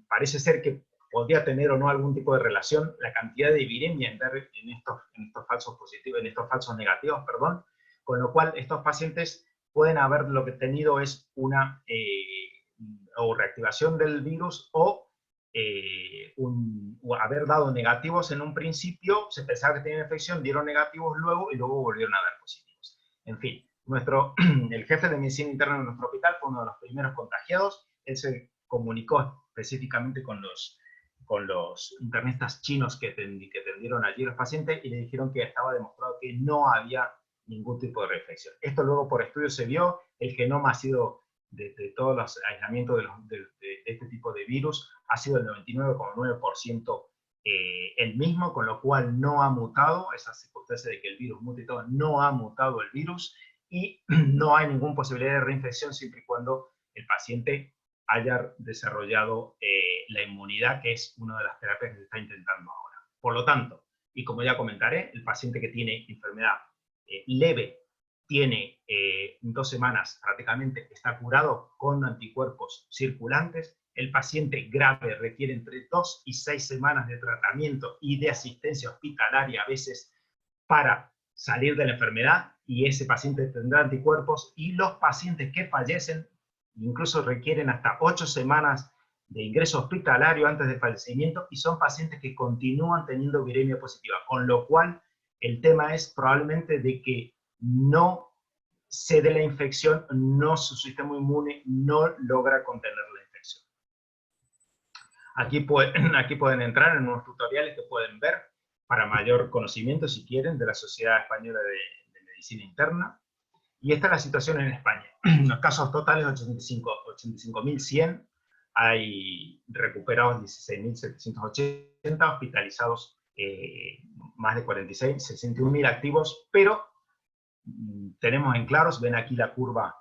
parece ser que podría tener o no algún tipo de relación la cantidad de viremia en estos falsos positivos, en estos falsos negativos, perdón, con lo cual estos pacientes pueden haber lo que tenido es una o reactivación del virus o haber dado negativos en un principio, se pensaba que tenían infección, dieron negativos luego y luego volvieron a dar positivos. En fin, el jefe de medicina interna de nuestro hospital fue uno de los primeros contagiados. Él se comunicó específicamente con los internistas chinos que atendieron allí a los pacientes y le dijeron que estaba demostrado que no había ningún tipo de reinfección. Esto luego por estudio se vio, el genoma ha sido de todos los aislamientos de este tipo de virus ha sido el 99,9% el mismo, con lo cual no ha mutado, esa circunstancia de que el virus mute y todo, no ha mutado el virus y no hay ninguna posibilidad de reinfección siempre y cuando el paciente haya desarrollado la inmunidad, que es una de las terapias que se está intentando ahora. Por lo tanto, y como ya comentaré, el paciente que tiene enfermedad leve, tiene 2 semanas prácticamente, está curado con anticuerpos circulantes. El paciente grave requiere entre 2 y 6 semanas de tratamiento y de asistencia hospitalaria a veces para salir de la enfermedad, y ese paciente tendrá anticuerpos, y los pacientes que fallecen incluso requieren hasta 8 semanas de ingreso hospitalario antes del fallecimiento, y son pacientes que continúan teniendo viremia positiva, con lo cual el tema es probablemente de que no se dé la infección, su sistema inmune no logra contener la infección. Aquí pueden entrar en unos tutoriales que pueden ver para mayor conocimiento, si quieren, de la Sociedad Española de Medicina Interna. Y esta es la situación en España. Los casos totales, 85.100, hay recuperados 16.780, hospitalizados más de 46, 61.000 activos, pero tenemos en claros, ven aquí la curva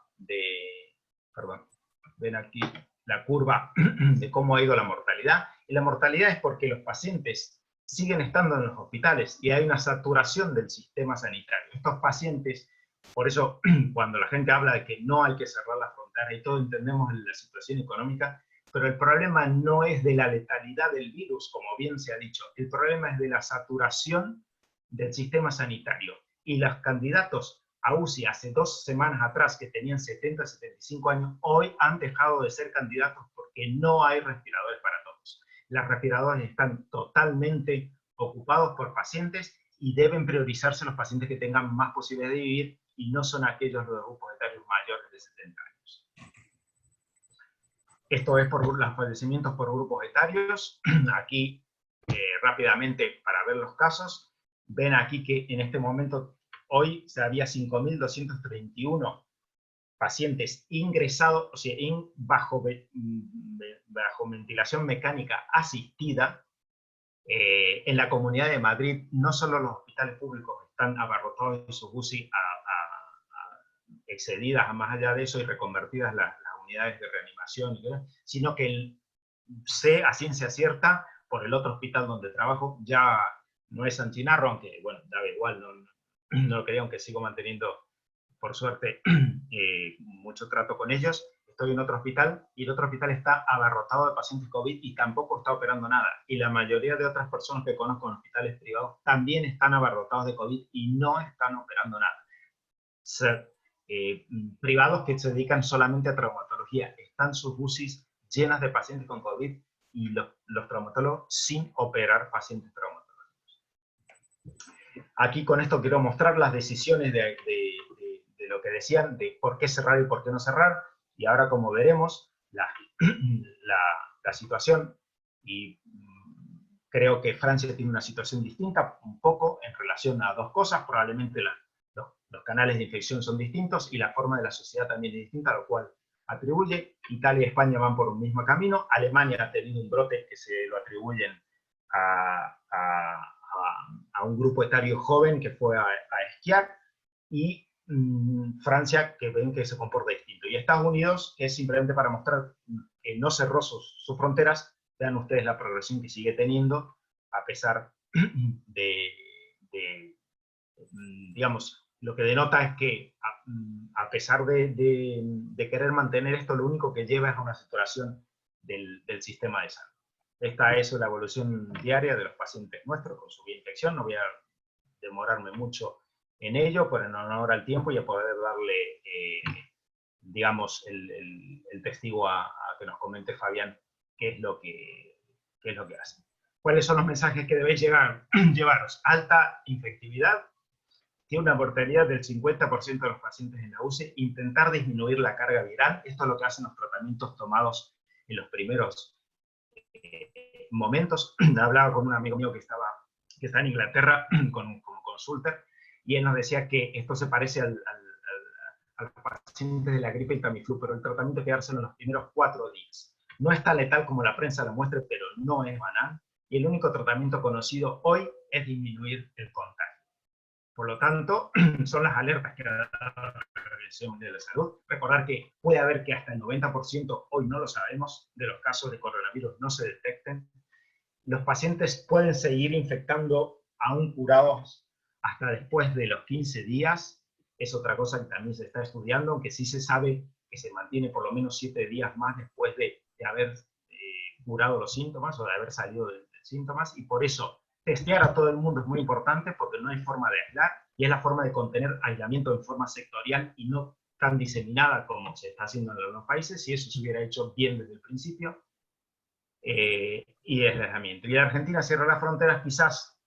ven aquí la curva de cómo ha ido la mortalidad, y la mortalidad es porque los pacientes siguen estando en los hospitales y hay una saturación del sistema sanitario. Estos pacientes, por eso cuando la gente habla de que no hay que cerrar las fronteras y todo, entendemos la situación económica, pero el problema no es de la letalidad del virus, como bien se ha dicho, el problema es de la saturación del sistema sanitario. Y los candidatos a UCI hace 2 semanas atrás, que tenían 70, 75 años, hoy han dejado de ser candidatos porque no hay respiradores para todos. Los respiradores están totalmente ocupados por pacientes y deben priorizarse los pacientes que tengan más posibilidad de vivir y no son aquellos de grupos etarios mayores de 70 años. Esto es por los fallecimientos por grupos etarios. Aquí, rápidamente, para ver los casos, ven aquí que en este momento Hoy había 5.231 pacientes ingresados, o sea, bajo ventilación mecánica asistida. En la Comunidad de Madrid, no solo los hospitales públicos están abarrotados de sus UCI excedidas a más allá de eso y reconvertidas las unidades de reanimación, sino que sé a ciencia cierta, por el otro hospital donde trabajo, ya no es San Chinarro, aunque, bueno, da igual, no lo creo, aunque sigo manteniendo, por suerte, mucho trato con ellos. Estoy en otro hospital y el otro hospital está abarrotado de pacientes COVID y tampoco está operando nada. Y la mayoría de otras personas que conozco en hospitales privados también están abarrotados de COVID y no están operando nada. Privados que se dedican solamente a traumatología. Están sus UCIs llenas de pacientes con COVID y los traumatólogos sin operar pacientes traumatológicos. Aquí con esto quiero mostrar las decisiones de lo que decían, de por qué cerrar y por qué no cerrar. Y ahora, como veremos, la situación, y creo que Francia tiene una situación distinta, un poco, en relación a dos cosas. Probablemente los canales de infección son distintos y la forma de la sociedad también es distinta, lo cual atribuye. Italia y España van por un mismo camino. Alemania ha tenido un brote que se lo atribuyen a un grupo etario joven que fue a esquiar, y Francia, que ven que se comporta distinto. Y Estados Unidos, que es simplemente para mostrar que no cerró sus fronteras. Vean ustedes la progresión que sigue teniendo, a pesar digamos, lo que denota es que a pesar de querer mantener esto, lo único que lleva es a una saturación del sistema de salud. Esta es la evolución diaria de los pacientes nuestros con su infección. No voy a demorarme mucho en ello, por en honor al tiempo y a poder darle, digamos, el testigo a que nos comente Fabián qué es lo que hace. ¿Cuáles son los mensajes que debéis llevaros? Alta infectividad, tiene una mortalidad del 50% de los pacientes en la UCI, intentar disminuir la carga viral. Esto es lo que hacen los tratamientos tomados en los primeros momentos. Hablaba con un amigo mío que está en Inglaterra con Consulter, y él nos decía que esto se parece a los pacientes de la gripe y Tamiflu, pero el tratamiento hay que dárselo en los primeros 4 días. No es tan letal como la prensa lo muestra, pero no es banal, y el único tratamiento conocido hoy es disminuir el contagio. Por lo tanto, son las alertas que da la Organización Mundial de la Salud. Recordar que puede haber que hasta el 90%, hoy no lo sabemos, de los casos de coronavirus no se detecten. Los pacientes pueden seguir infectando aún curados hasta después de los 15 días. Es otra cosa que también se está estudiando, aunque sí se sabe que se mantiene por lo menos 7 días más después de haber curado los síntomas o de haber salido de síntomas, y por eso testear a todo el mundo es muy importante, porque no hay forma de aislar, y es la forma de contener aislamiento en forma sectorial y no tan diseminada como se está haciendo en algunos países, si eso se hubiera hecho bien desde el principio. Y el aislamiento. Y la Argentina cierra las fronteras, quizás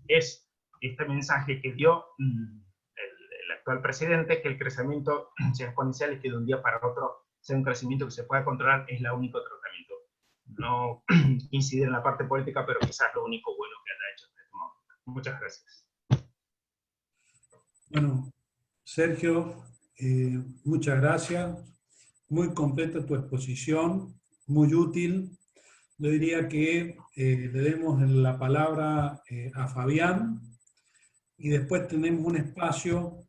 es este mensaje que dio el actual presidente, que el crecimiento sea exponencial y que de un día para otro sea un crecimiento que se pueda controlar, es el único tratamiento. No incidir en la parte política, pero quizás lo único bueno que haya hecho en este momento. Muchas gracias. Bueno, Sergio, muchas gracias. Muy completa tu exposición, muy útil. Yo diría que le demos la palabra a Fabián, y después tenemos un espacio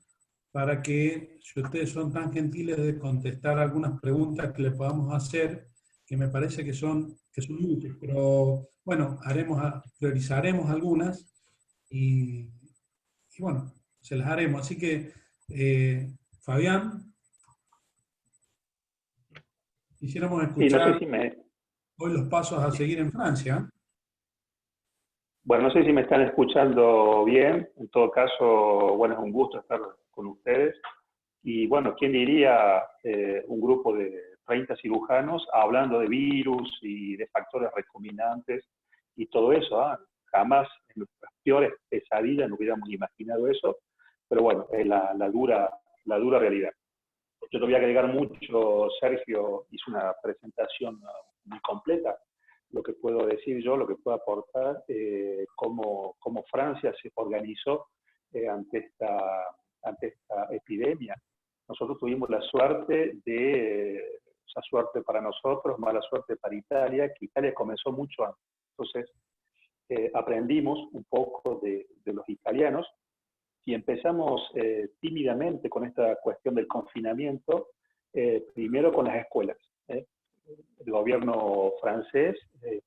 para que, si ustedes son tan gentiles de contestar algunas preguntas que le podamos hacer, que me parece que son muchas, pero bueno, priorizaremos algunas y bueno, se las haremos. Así que, Fabián, quisiéramos escuchar hoy los pasos a seguir en Francia. Bueno, no sé si me están escuchando bien. En todo caso, bueno, es un gusto estar con ustedes. Y bueno, ¿quién diría un grupo de 30 cirujanos hablando de virus y de factores recombinantes y todo eso? Jamás en nuestras peores pesadillas no hubiéramos imaginado eso, pero bueno, es la dura realidad. Yo no voy a agregar mucho. Sergio hizo una presentación muy completa. Lo que puedo decir yo, lo que puedo aportar, cómo Francia se organizó ante ante esta epidemia. Nosotros tuvimos la suerte de, esa suerte para nosotros, mala suerte para Italia, que Italia comenzó mucho antes. Entonces, aprendimos un poco de los italianos y empezamos tímidamente con esta cuestión del confinamiento, primero con las escuelas. El gobierno francés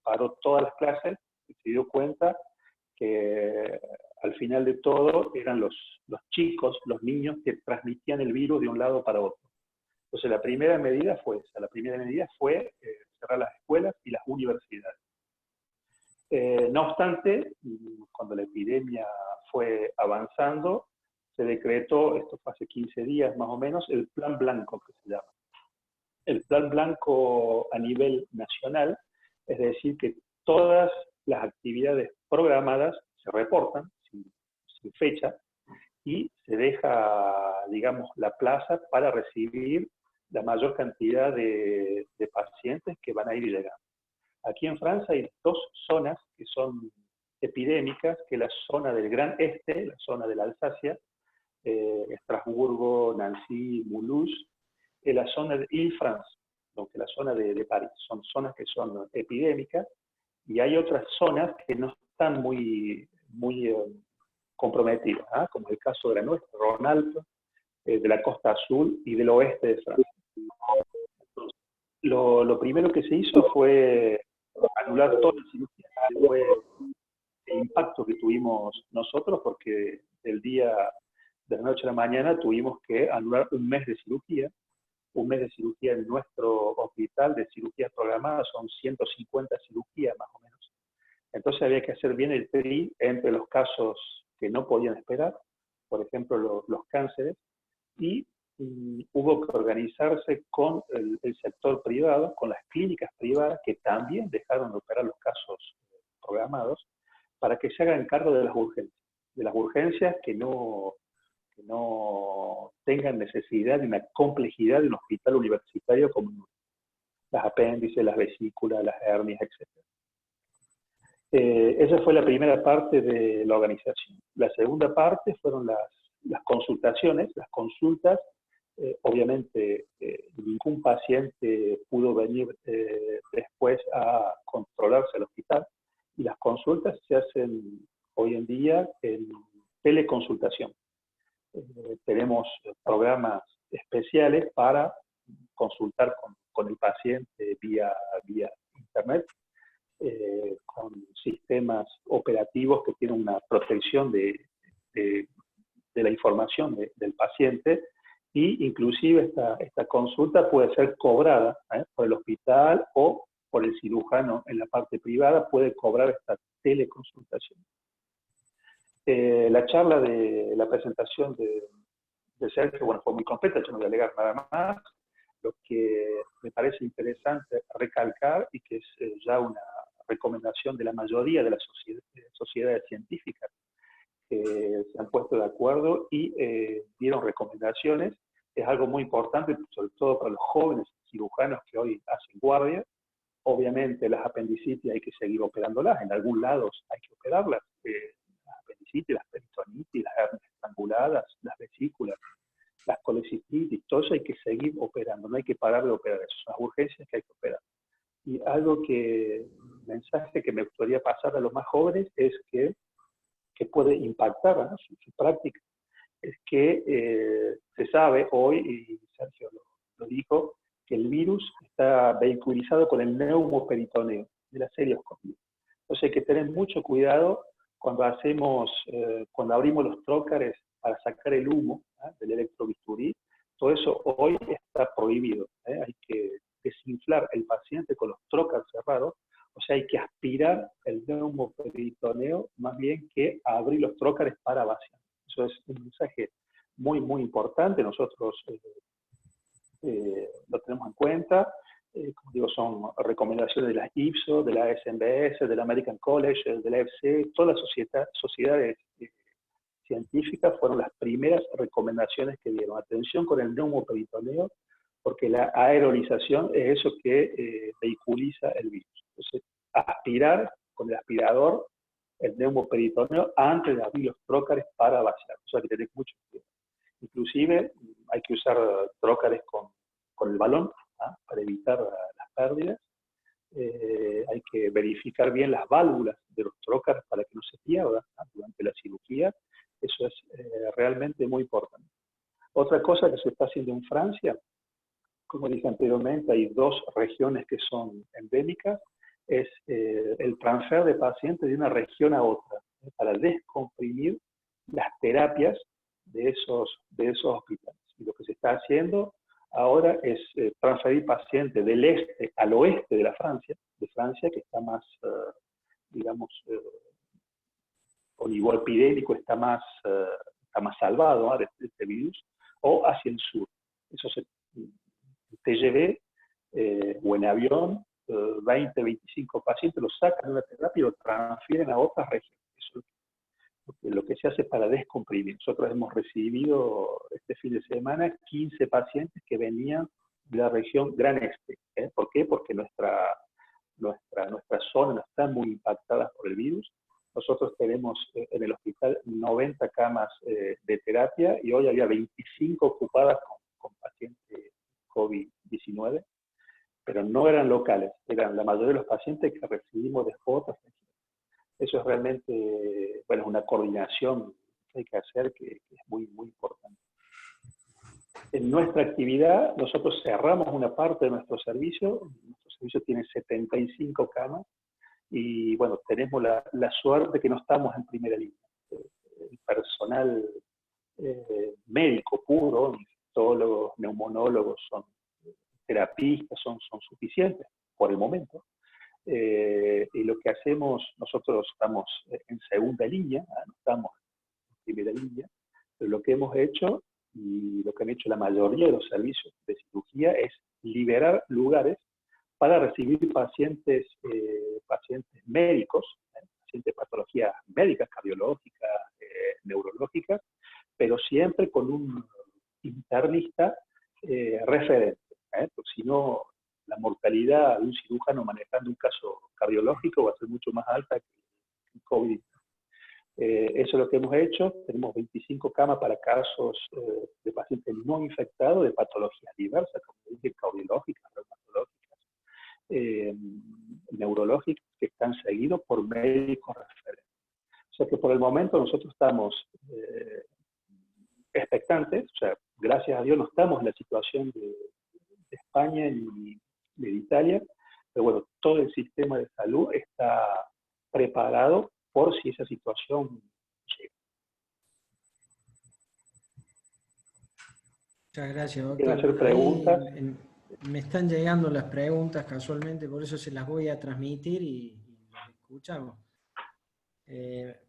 paró todas las clases y se dio cuenta que al final de todo eran los chicos, los niños, que transmitían el virus de un lado para otro. Entonces la primera medida fue esa, la primera medida fue cerrar las escuelas y las universidades. No obstante, cuando la epidemia fue avanzando, se decretó, esto fue hace 15 días más o menos, el Plan Blanco, que se llama. El Plan Blanco a nivel nacional, es decir, que todas las actividades programadas se reportan sin fecha y se deja, digamos, la plaza para recibir la mayor cantidad de pacientes que van a ir llegando. Aquí en Francia hay dos zonas que son epidémicas, que es la zona del Gran Este, la zona de la Alsacia, Estrasburgo, Nancy, Mulhouse, y la zona de Ile-France, que la zona de París. Son zonas que son epidémicas, y hay otras zonas que no están muy comprometidas, como el caso de la nuestra, Rhône-Alpes, de la costa azul y del oeste de Francia. Entonces, lo primero que se hizo fue anular toda la cirugía. Fue el impacto que tuvimos nosotros, porque de la noche a la mañana tuvimos que anular un mes de cirugía. Un mes de cirugía en nuestro hospital de cirugías programadas son 150 cirugías más o menos. Entonces había que hacer bien el tri entre los casos que no podían esperar, por ejemplo los cánceres, y hubo que organizarse con el sector privado, con las clínicas privadas que también dejaron de operar los casos programados, para que se hagan cargo de las urgencias que no tengan necesidad de una complejidad de un hospital universitario como las apéndices, las vesículas, las hernias, etc. Esa fue la primera parte de la organización. La segunda parte fueron las consultaciones, las consultas. Obviamente ningún paciente pudo venir después a controlarse al hospital, y las consultas se hacen hoy en día en teleconsultación. Tenemos programas especiales para consultar con el paciente vía internet, con sistemas operativos que tienen una protección de la información del paciente, y inclusive esta consulta puede ser cobrada por el hospital o por el cirujano en la parte privada, puede cobrar esta teleconsultación. La charla de la presentación de Sergio, bueno, fue muy completa, yo no voy a alegar nada más. Lo que me parece interesante recalcar, y que es ya una recomendación de la mayoría de las sociedades científicas que se han puesto de acuerdo y dieron recomendaciones, es algo muy importante, sobre todo para los jóvenes cirujanos que hoy hacen guardia. Obviamente las apendicitis hay que seguir operándolas, en algún lado hay que operarlas, las apendicitis, las peritonitis, las hernias estranguladas, las vesículas, las colecistitis, todo eso hay que seguir operando, no hay que parar de operar, eso son las urgencias que hay que operar. Y un mensaje que me gustaría pasar a los más jóvenes es que puede impactar, ¿no?, su práctica, es que se sabe hoy, y Sergio lo dijo, que el virus está vehiculizado con el neumoperitoneo de la serioscopia. Entonces hay que tener mucho cuidado cuando abrimos los trócares para sacar el humo del electrobisturí. Todo eso hoy está prohibido. Hay que desinflar el paciente con los trócares cerrados, o sea, hay que aspirar el neumoperitoneo más bien que abrir los trócares para vaciar. Eso es un mensaje muy, muy importante. Nosotros lo tenemos en cuenta. Como digo, son recomendaciones de la IFSO, de la SMBS, de la American College, de la FC. Todas las sociedades científicas fueron las primeras recomendaciones que dieron. Atención con el neumoperitoneo, porque la aerolización es eso que vehiculiza el virus. Entonces, aspirar con el aspirador el neumoperitoneo antes de abrir los trócares para vaciar. Eso hay que tener mucho cuidado. Inclusive hay que usar trócares con el balón, ¿ah? Para evitar las pérdidas. Hay que verificar bien las válvulas de los trócares para que no se pierdan, ¿ah? Durante la cirugía. Eso es realmente muy importante. Otra cosa que se está haciendo en Francia, como dije anteriormente, hay 2 regiones que son endémicas, es el transfer de pacientes de una región a otra, para descomprimir las terapias de esos hospitales. Y lo que se está haciendo ahora es transferir pacientes del este al oeste de Francia, que está más, digamos, con nivel epidémico está más salvado, ¿no?, de este virus, o hacia el sur. Eso se TGV o en avión, 20, 25 pacientes los sacan de una terapia y los transfieren a otras regiones. Eso es lo que se hace para descomprimir. Nosotros hemos recibido este fin de semana 15 pacientes que venían de la región Gran Este. ¿Por qué? Porque nuestra zona no está muy impactada por el virus. Nosotros tenemos en el hospital 90 camas de terapia y hoy había 25 ocupadas con pacientes COVID-19, pero no eran locales, eran la mayoría de los pacientes que recibimos de otras regiones. Eso es realmente, bueno, una coordinación que hay que hacer que es muy, muy importante. En nuestra actividad, nosotros cerramos una parte de nuestro servicio tiene 75 camas, y bueno, tenemos la suerte que no estamos en primera línea. El personal médico puro, infectólogos, neumonólogos, terapistas, son suficientes por el momento. Y lo que hacemos, nosotros estamos en segunda línea, no estamos en primera línea, pero lo que hemos hecho, y lo que han hecho la mayoría de los servicios de cirugía, es liberar lugares para recibir pacientes médicos, pacientes de patologías médicas, cardiológicas, neurológicas, pero siempre con un internista referente, porque si no, la mortalidad de un cirujano manejando un caso cardiológico va a ser mucho más alta que el COVID. Eso es lo que hemos hecho. Tenemos 25 camas para casos de pacientes no infectados, de patologías diversas, como dije, cardiológicas, reumatológicas, neurológicas, que están seguidos por médicos referentes. O sea que por el momento nosotros estamos expectantes, o sea, gracias a Dios no estamos en la situación de España ni de Italia, pero bueno, todo el sistema de salud está preparado por si esa situación llega. Muchas gracias, doctor. ¿Quieren hacer preguntas? Me están llegando las preguntas casualmente, por eso se las voy a transmitir y las escuchamos.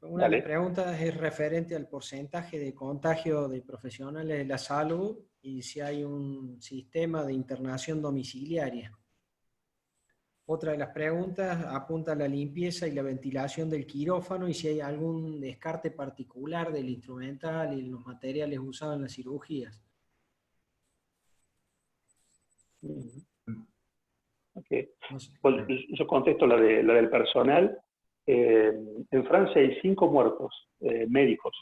Una de las preguntas es referente al porcentaje de contagio de profesionales de la salud y si hay un sistema de internación domiciliaria. Otra de las preguntas apunta a la limpieza y la ventilación del quirófano y si hay algún descarte particular del instrumental y los materiales usados en las cirugías. Okay. No sé. Bueno, yo contesto la del personal. En Francia hay 5 muertos médicos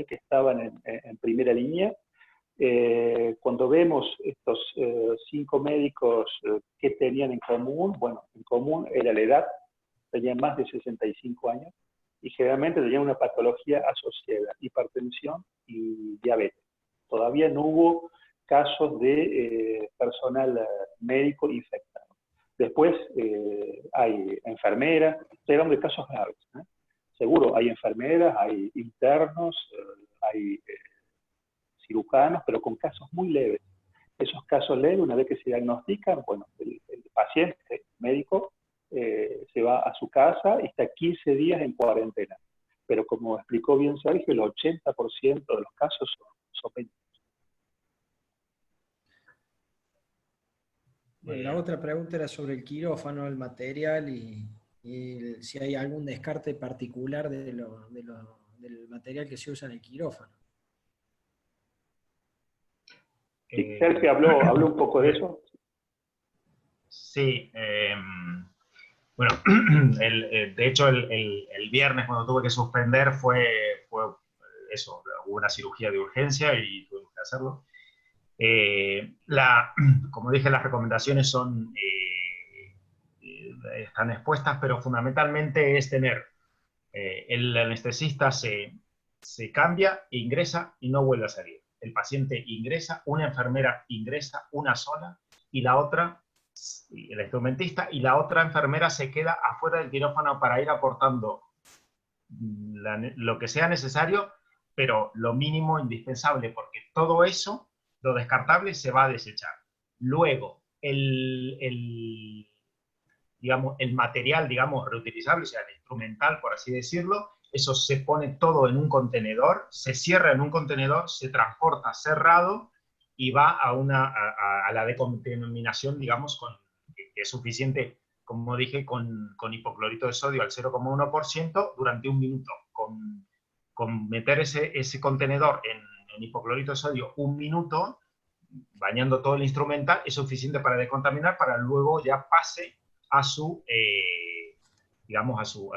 que estaban en primera línea. Cuando vemos estos 5 médicos, ¿qué tenían en común? Bueno, en común era la edad, tenían más de 65 años y generalmente tenían una patología asociada, hipertensión y diabetes. Todavía no hubo casos de personal médico infectado. Después hay enfermeras, estoy hablando de casos graves. Seguro hay enfermeras, hay internos, hay cirujanos, pero con casos muy leves. Esos casos leves, una vez que se diagnostican, bueno, el paciente médico se va a su casa y está 15 días en cuarentena. Pero como explicó bien Sergio, el 80% de los casos son benignos. La otra pregunta era sobre el quirófano, el material y si hay algún descarte particular del material que se usa en el quirófano. Sergio habló un poco de eso. Sí, bueno, de hecho el viernes cuando tuve que suspender fue eso, hubo una cirugía de urgencia y tuvimos que hacerlo. Como dije, las recomendaciones están expuestas, pero fundamentalmente es tener el anestesista se cambia, ingresa y no vuelve a salir. El paciente ingresa, una enfermera ingresa, una sola, y la otra, el instrumentista, y la otra enfermera se queda afuera del quirófano para ir aportando lo que sea necesario, pero lo mínimo indispensable, porque todo eso, lo descartable, se va a desechar. Luego, digamos, el material, digamos, reutilizable, o sea, el instrumental, por así decirlo, eso se pone todo en un contenedor, se cierra en un contenedor, se transporta cerrado y va a la decontaminación, digamos, que es suficiente, como dije, con hipoclorito de sodio al 0,1% durante 1 minuto. Con meter ese contenedor en hipoclorito de sodio 1 minuto, bañando todo el instrumental, es suficiente para decontaminar, para luego ya pase a su, digamos, a su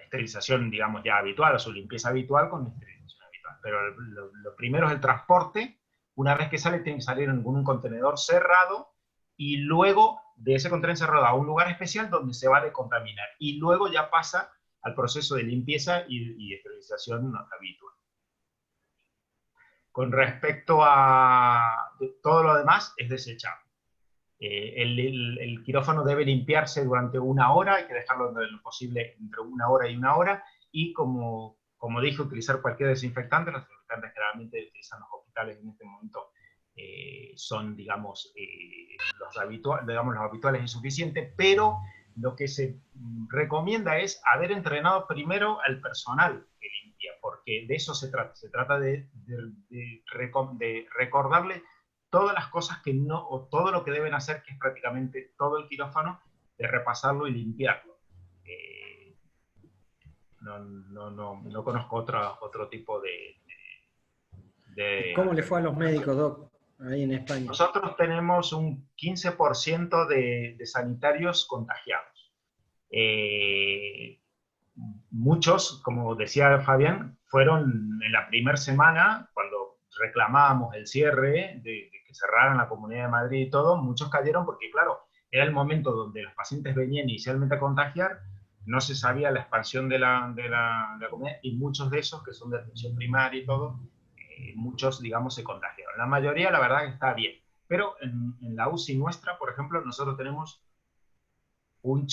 esterilización, digamos, ya habitual, a su limpieza habitual con esterilización habitual. Pero lo primero es el transporte. Una vez que sale, tiene que salir en un contenedor cerrado, y luego de ese contenedor cerrado a un lugar especial donde se va a decontaminar. Y luego ya pasa al proceso de limpieza y esterilización habitual. Con respecto a todo lo demás, es desechable. El quirófano debe limpiarse durante 1 hora, hay que dejarlo de lo posible entre 1 hora y 1 hora, y como dije, utilizar cualquier desinfectante. Los desinfectantes generalmente utilizan los hospitales en este momento son, digamos, los habituales es suficiente, pero lo que se recomienda es haber entrenado primero al personal que limpia, porque de eso se trata de recordarle todas las cosas que no, o todo lo que deben hacer, que es prácticamente todo el quirófano, de repasarlo y limpiarlo. No conozco otro tipo de... ¿Cómo le fue a los médicos, Doc, ahí en España? Nosotros tenemos un 15% de sanitarios contagiados. Muchos, como decía Fabián, fueron en la primera semana, cuando reclamábamos el cierre, de que cerraran la Comunidad de Madrid y todo, muchos cayeron porque, claro, era el momento donde los pacientes venían inicialmente a contagiar, no se sabía la expansión de la comunidad, y muchos de esos, que son de atención primaria y todo, muchos, digamos, se contagiaron. La mayoría, la verdad, que está bien. Pero en la UCI nuestra, por ejemplo, nosotros tenemos un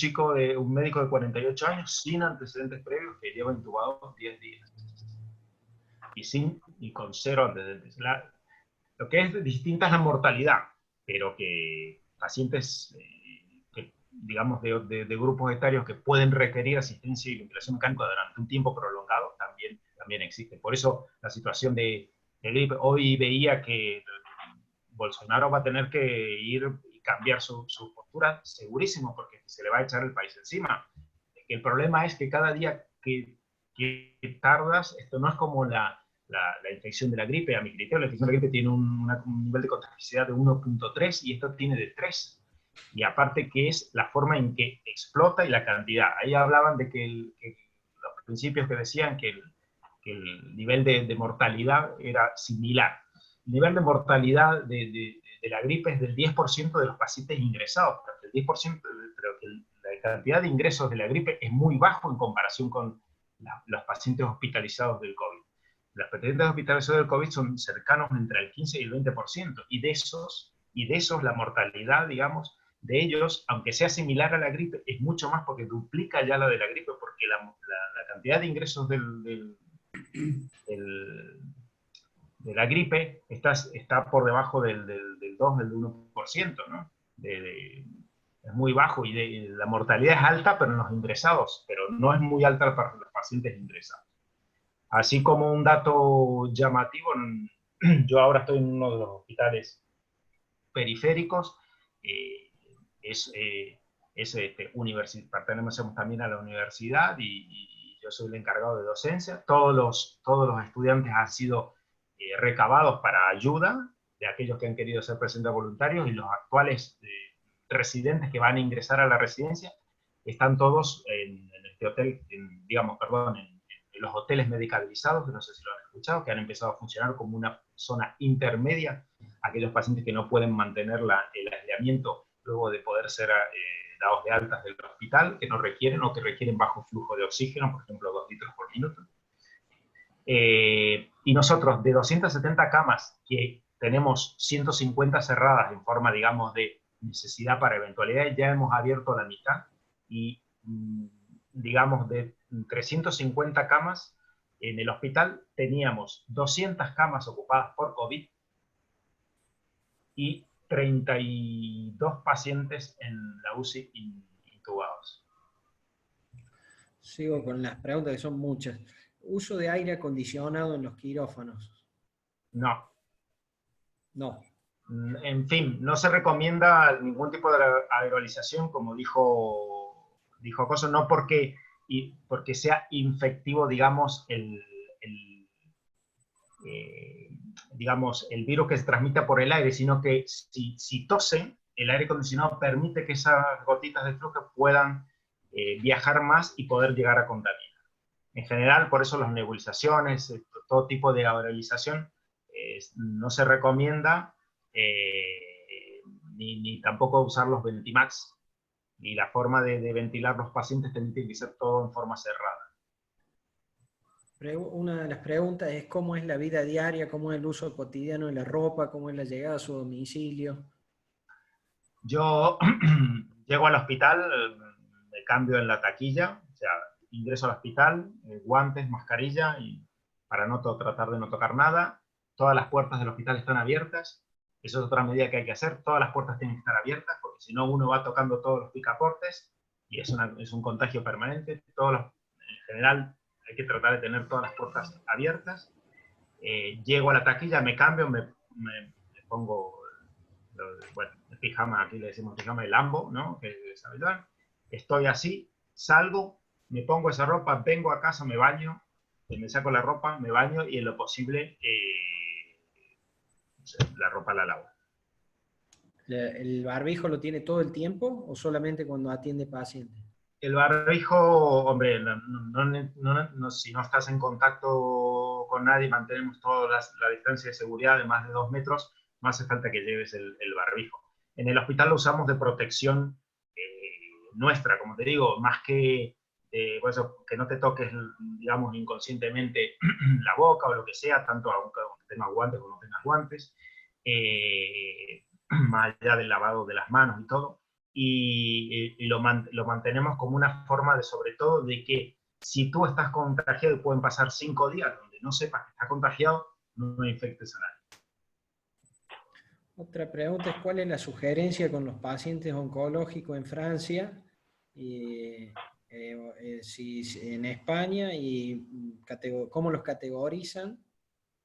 médico de 48 años, sin antecedentes previos, que lleva intubado 10 días. Y con 0 antecedentes. Lo que es distinta es la mortalidad, pero que pacientes, digamos, de grupos etarios que pueden requerir asistencia y ventilación mecánica durante un tiempo prolongado, también existe. Por eso la situación de gripe, hoy veía que Bolsonaro va a tener que ir y cambiar su postura, segurísimo, porque se le va a echar el país encima. El problema es que cada día que tardas, esto no es como la infección de la gripe. A mi criterio, la infección de la gripe tiene un nivel de contagiosidad de 1.3 y esto tiene de 3. Y aparte, que es la forma en que explota y la cantidad. Ahí hablaban de que los principios que decían que el nivel de mortalidad era similar. El nivel de mortalidad de la gripe es del 10% de los pacientes ingresados, pero que la cantidad de ingresos de la gripe es muy bajo en comparación con los pacientes hospitalizados del COVID. Los pacientes hospitalizados del COVID son cercanos entre el 15 y el 20%, y de esos la mortalidad, digamos, de ellos, aunque sea similar a la gripe, es mucho más, porque duplica ya la de la gripe, porque la cantidad de ingresos de la gripe está por debajo del 2, del 1%, ¿no? Es muy bajo, y la mortalidad es alta, pero en los ingresados, pero no es muy alta para los pacientes ingresados. Así como un dato llamativo, yo ahora estoy en uno de los hospitales periféricos, pertenecemos también a la universidad, y yo soy el encargado de docencia. Todos los estudiantes han sido recabados para ayuda de aquellos que han querido ser presentes voluntarios, y los actuales residentes que van a ingresar a la residencia están todos en este hotel, en el los hoteles medicalizados, que no sé si lo han escuchado, que han empezado a funcionar como una zona intermedia, aquellos pacientes que no pueden mantener el aislamiento luego de poder ser dados de altas del hospital, que no requieren o que requieren bajo flujo de oxígeno, por ejemplo 2 litros por minuto. Y nosotros, de 270 camas, que tenemos 150 cerradas en forma, digamos, de necesidad para eventualidades, ya hemos abierto la mitad y, digamos, de 350 camas en el hospital teníamos 200 camas ocupadas por COVID y 32 pacientes en la UCI intubados. Sigo con las preguntas que son muchas. ¿Uso de aire acondicionado en los quirófanos? No. No. En fin, no se recomienda ningún tipo de aerolización, como dijo Coso, no porque sea infectivo, digamos, digamos, el virus que se transmite por el aire, sino que si tosen, el aire acondicionado permite que esas gotitas de flujo puedan viajar más y poder llegar a contaminar. En general, por eso las nebulizaciones, todo tipo de aerolización, no se recomienda, ni tampoco usar los Ventimax. Y la forma de ventilar los pacientes tiene que ser todo en forma cerrada. Una de las preguntas es cómo es la vida diaria, cómo es el uso cotidiano de la ropa, cómo es la llegada a su domicilio. Yo llego al hospital, me cambio en la taquilla, o sea, ingreso al hospital, guantes, mascarilla, y para tratar de no tocar nada. Todas las puertas del hospital están abiertas. Eso es otra medida que hay que hacer. Todas las puertas tienen que estar abiertas, porque si no uno va tocando todos los picaportes y es un contagio permanente. En general hay que tratar de tener todas las puertas abiertas. Llego a la taquilla, me cambio, me pongo el pijama, aquí le decimos pijama de Lambo, ¿no? Que es habitual. Estoy así, salgo, me pongo esa ropa, vengo a casa, me baño, me saco la ropa, me baño y en lo posible la ropa la lavo. ¿El barbijo lo tiene todo el tiempo o solamente cuando atiende pacientes? El barbijo, hombre, si no estás en contacto con nadie, mantenemos toda la distancia de seguridad de más de 2 metros, no hace falta que lleves el barbijo. En el hospital lo usamos de protección nuestra, como te digo, más que por eso, que no te toques, digamos, inconscientemente la boca o lo que sea, tanto aunque tengas guantes o no tengas guantes, más allá del lavado de las manos y todo. Y lo mantenemos como una forma de, sobre todo, de que si tú estás contagiado y pueden pasar 5 días donde no sepas que estás contagiado, no infectes a nadie. Otra pregunta es ¿cuál es la sugerencia con los pacientes oncológicos en Francia, si en España, y cómo los categorizan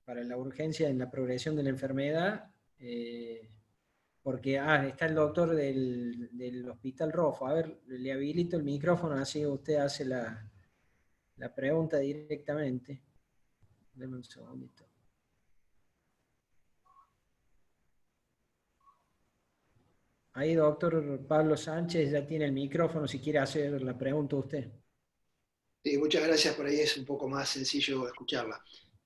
para la urgencia en la progresión de la enfermedad? Porque está el doctor del Hospital Rofo. A ver, le habilito el micrófono, así usted hace la pregunta directamente. Deme un segundito. Ahí, doctor Pablo Sánchez, ya tiene el micrófono, si quiere hacer la pregunta usted. Sí, muchas gracias, por ahí es un poco más sencillo escucharla.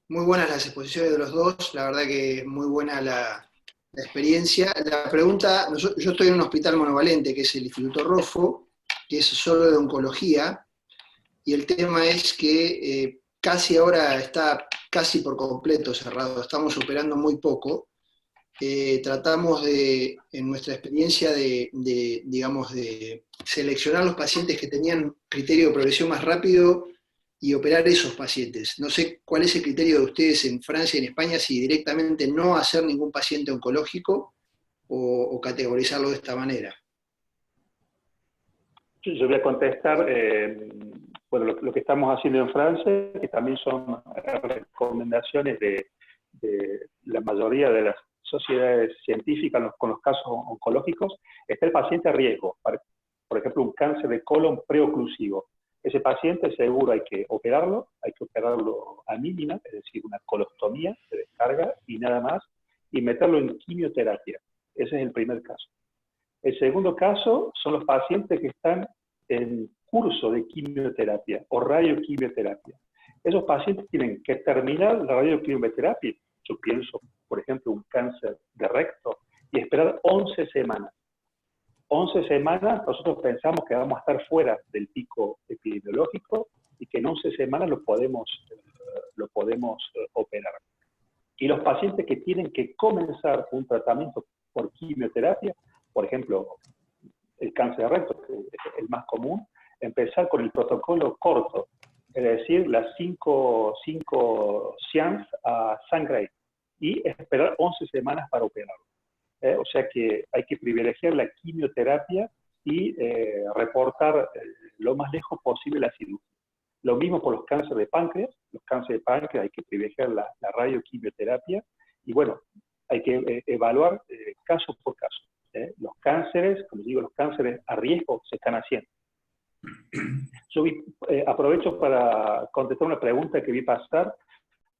Muy buenas las exposiciones de los dos, la verdad que muy buena la experiencia. La pregunta, yo estoy en un hospital monovalente, que es el Instituto Rofo, que es solo de oncología, y el tema es que casi ahora está casi por completo cerrado, estamos operando muy poco. Tratamos en nuestra experiencia digamos, de seleccionar los pacientes que tenían criterio de progresión más rápido y operar esos pacientes. No sé cuál es el criterio de ustedes en Francia y en España, si directamente no hacer ningún paciente oncológico o categorizarlo de esta manera. Yo voy a contestar, bueno, lo que estamos haciendo en Francia, que también son recomendaciones de la mayoría de las sociedades científicas con los casos oncológicos, está el paciente a riesgo. Por ejemplo, un cáncer de colon preoclusivo. Ese paciente seguro hay que operarlo a mínima, es decir, una colostomía de descarga y nada más, y meterlo en quimioterapia. Ese es el primer caso. El segundo caso son los pacientes que están en curso de quimioterapia o radioquimioterapia. Esos pacientes tienen que terminar la radioquimioterapia, yo pienso, por ejemplo, un cáncer de recto, y esperar 11 semanas. 11 semanas nosotros pensamos que vamos a estar fuera del pico epidemiológico y que en 11 semanas lo podemos operar. Y los pacientes que tienen que comenzar un tratamiento por quimioterapia, por ejemplo, el cáncer de recto, que es el más común, empezar con el protocolo corto, es decir, las 5 seances a sangre y esperar 11 semanas para operarlo. O sea que hay que privilegiar la quimioterapia y reportar lo más lejos posible la cirugía. Lo mismo por los cánceres de páncreas. Los cánceres de páncreas hay que privilegiar la radioquimioterapia y bueno, hay que evaluar caso por caso. Los cánceres, como digo, los cánceres a riesgo se están haciendo. Yo aprovecho para contestar una pregunta que vi pasar,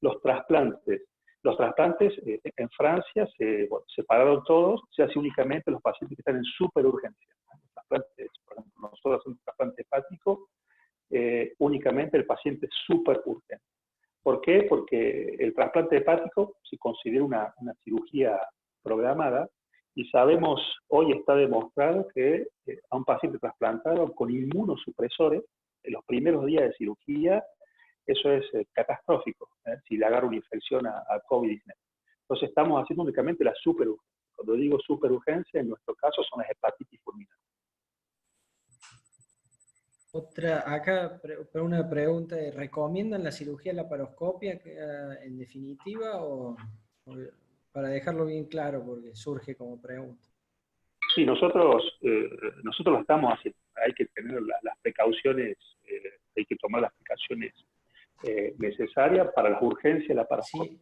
los trasplantes. Los trasplantes en Francia se pararon todos, se hace únicamente los pacientes que están en superurgencia. Los trasplantes, por ejemplo, nosotros hacemos un trasplante hepático, únicamente el paciente superurgente. ¿Por qué? Porque el trasplante hepático se considera una cirugía programada y sabemos, hoy está demostrado que a un paciente trasplantado con inmunosupresores, en los primeros días de cirugía, eso es catastrófico, si le agarra una infección a COVID-19. Entonces estamos haciendo únicamente la superurgencia. Cuando digo superurgencia, en nuestro caso son las hepatitis fulminantes. Acá una pregunta, ¿recomiendan la cirugía laparoscopia en definitiva o para dejarlo bien claro porque surge como pregunta? Sí, nosotros lo estamos haciendo. Hay que tener las precauciones, hay que tomar las precauciones necesarias para las urgencias laparoscópicas.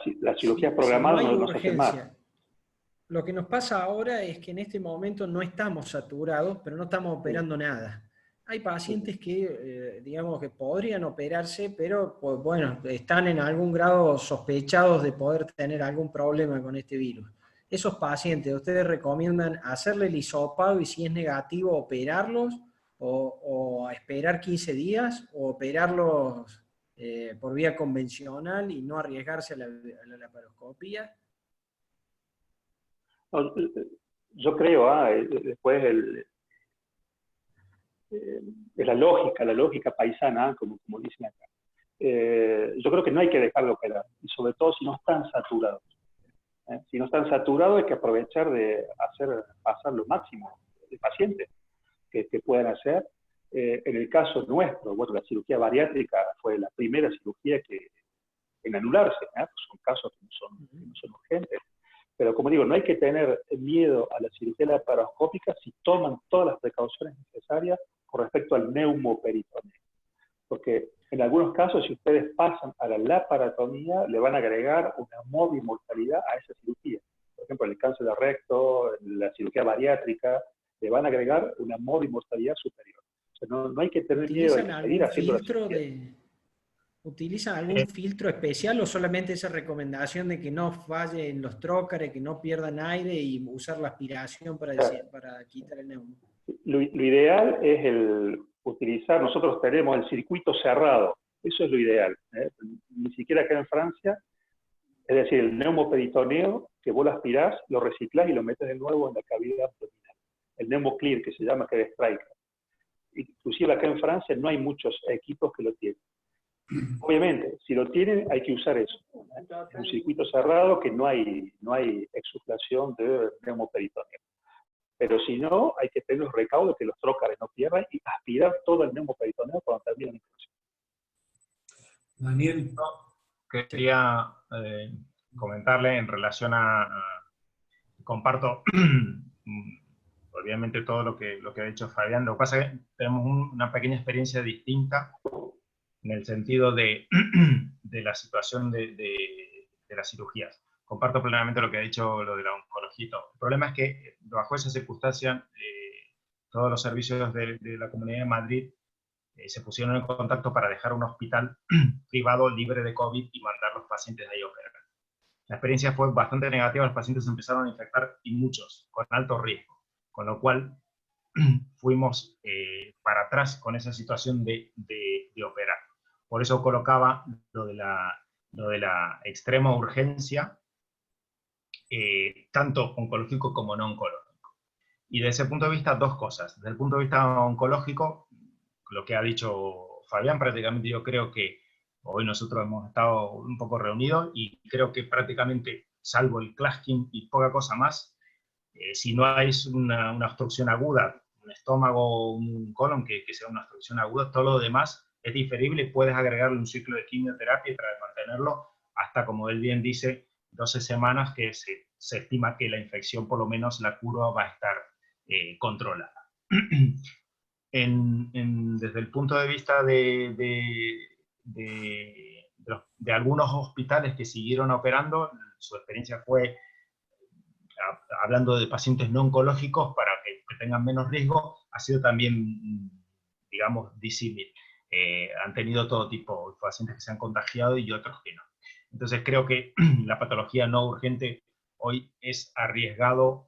Sí. Las cirugías programadas no se hacen más. Lo que nos pasa ahora es que en este momento no estamos saturados, pero no estamos operando nada. Hay pacientes que, digamos, que podrían operarse, pero pues, bueno, están en algún grado sospechados de poder tener algún problema con este virus. Esos pacientes, ¿ustedes recomiendan hacerle el hisopado y si es negativo operarlos o esperar 15 días o operarlos por vía convencional y no arriesgarse a la laparoscopia? No, yo creo, después la lógica paisana, como dicen acá. Yo creo que no hay que dejar de operar, y sobre todo si no están saturados. Si no están saturados hay que aprovechar de pasar lo máximo de pacientes que puedan hacer. En el caso nuestro, bueno, la cirugía bariátrica fue la primera cirugía en anularse, son casos que no son urgentes. Pero como digo, no hay que tener miedo a la cirugía laparoscópica si toman todas las precauciones necesarias con respecto al neumoperitoneo. Porque en algunos casos, si ustedes pasan a la laparotomía, le van a agregar una morbimortalidad a esa cirugía. Por ejemplo, en el cáncer de recto, en la cirugía bariátrica, le van a agregar una morbimortalidad superior. O sea, no hay que tener miedo de seguir haciendo la cirugía. ¿Utilizan algún filtro especial o solamente esa recomendación de que no fallen los trócares, que no pierdan aire y usar la aspiración para quitar el neumo? Lo ideal es utilizar, nosotros tenemos el circuito cerrado, eso es lo ideal. Ni siquiera acá en Francia, es decir, el neumoperitoneo, que vos lo aspirás, lo reciclás y lo metes de nuevo en la cavidad abdominal. El neumoclear, que se llama, que es Striker. Inclusive acá en Francia no hay muchos equipos que lo tienen. Obviamente, si lo tienen, hay que usar eso. Es un circuito cerrado que no hay exuflación de neumoperitoneo. Pero si no, hay que tener los recaudos que los trócares no pierdan y aspirar todo el neumoperitoneo cuando termine la infección. Daniel. Quería comentarle en relación comparto obviamente todo lo que ha dicho Fabián. Lo que pasa es que tenemos una pequeña experiencia distinta en el sentido de la situación de las cirugías. Comparto plenamente lo que ha dicho lo de la oncología. El problema es que bajo esa circunstancia todos los servicios de la Comunidad de Madrid se pusieron en contacto para dejar un hospital privado libre de COVID y mandar los pacientes ahí a operar. La experiencia fue bastante negativa, los pacientes se empezaron a infectar y muchos, con alto riesgo, con lo cual fuimos para atrás con esa situación de operar. Por eso colocaba lo de la extrema urgencia, tanto oncológico como no oncológico. Y desde ese punto de vista, dos cosas. Desde el punto de vista oncológico, lo que ha dicho Fabián, prácticamente yo creo que hoy nosotros hemos estado un poco reunidos y creo que prácticamente, salvo el Klatskin y poca cosa más, si no hay una obstrucción aguda, un estómago, un colon que sea una obstrucción aguda, todo lo demás es diferible, puedes agregarle un ciclo de quimioterapia para mantenerlo hasta, como él bien dice, 12 semanas, que se estima que la infección, por lo menos la curva, va a estar controlada. Desde el punto de vista de algunos hospitales que siguieron operando, su experiencia fue, hablando de pacientes no oncológicos, para que tengan menos riesgo, ha sido también, digamos, disímil. Han tenido todo tipo de pacientes que se han contagiado y otros que no. Entonces creo que la patología no urgente hoy es arriesgado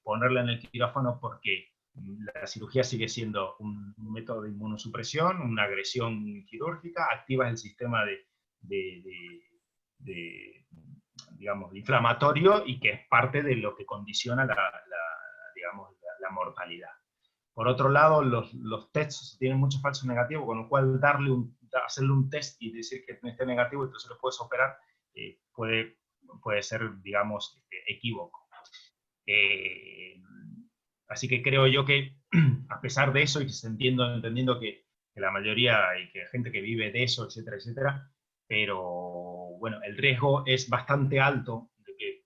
ponerla en el quirófano, porque la cirugía sigue siendo un método de inmunosupresión, una agresión quirúrgica, activa el sistema digamos, inflamatorio, y que es parte de lo que condiciona digamos, la mortalidad. Por otro lado, los tests tienen muchos falsos negativos, con lo cual hacerle un test y decir que esté negativo, entonces lo puedes operar, puede ser, digamos, equívoco. Así que creo yo que, a pesar de eso, y entendiendo que la mayoría, y que hay gente que vive de eso, etcétera, etcétera, pero bueno, el riesgo es bastante alto de que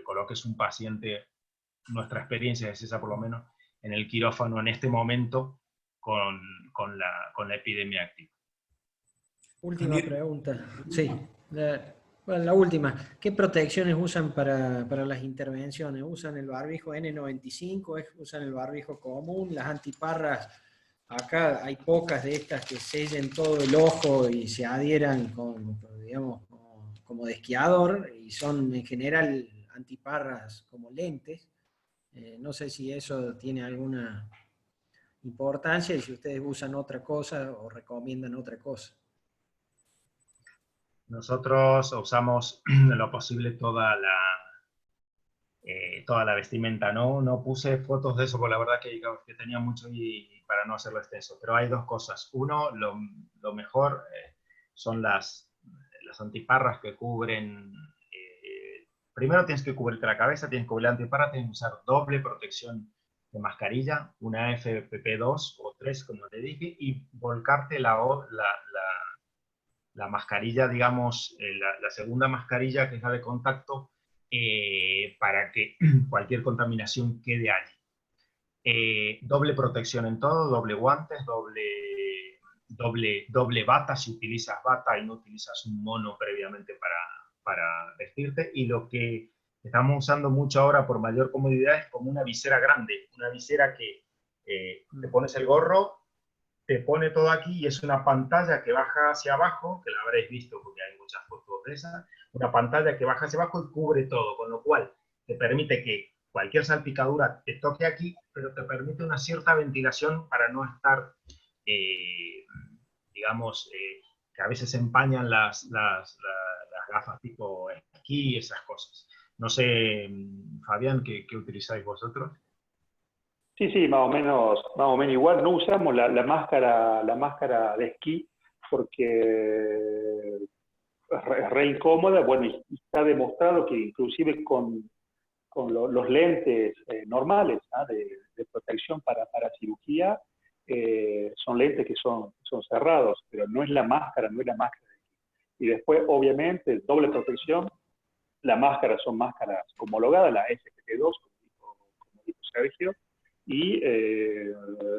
coloques un paciente, nuestra experiencia es esa por lo menos, en el quirófano en este momento con la epidemia activa. Última pregunta. Sí, la última. ¿Qué protecciones usan para las intervenciones? ¿Usan el barbijo N95? ¿Usan el barbijo común? ¿Las antiparras? Acá hay pocas de estas que sellen todo el ojo y se adhieran como de esquiador, y son en general antiparras como lentes. No sé si eso tiene alguna importancia y si ustedes usan otra cosa o recomiendan otra cosa. Nosotros usamos en lo posible toda la vestimenta. No puse fotos de eso, porque la verdad que tenía mucho y para no hacerlo extenso. Pero hay dos cosas. Uno, lo mejor son las antiparras que cubren. Primero tienes que cubrirte la cabeza, tienes que cubrir la antiparra, tienes que usar doble protección de mascarilla, una FFP2 o 3, como te dije, y volcarte la mascarilla, digamos, la segunda mascarilla, que es la de contacto, para que cualquier contaminación quede allí. Doble protección en todo, doble guantes, doble bata, si utilizas bata y no utilizas un mono previamente para vestirte. Y lo que estamos usando mucho ahora por mayor comodidad es como una visera grande, una visera que te pones el gorro, te pone todo aquí y es una pantalla que baja hacia abajo, que la habréis visto porque hay muchas fotos de esas, una pantalla que baja hacia abajo y cubre todo, con lo cual te permite que cualquier salpicadura te toque aquí, pero te permite una cierta ventilación para no estar, digamos, que a veces se empañan las gafas tipo esquí y esas cosas. No sé, Fabián, ¿qué utilizáis vosotros? Sí, más o menos igual. No usamos la máscara de esquí porque es re incómoda. Bueno, y está demostrado que inclusive con los lentes normales, ¿no?, de protección para cirugía, son lentes que son cerrados, pero no es la máscara de esquí. Y después, obviamente, doble protección. Las máscaras son máscaras homologadas, la FFP2, como dijo Sergio, y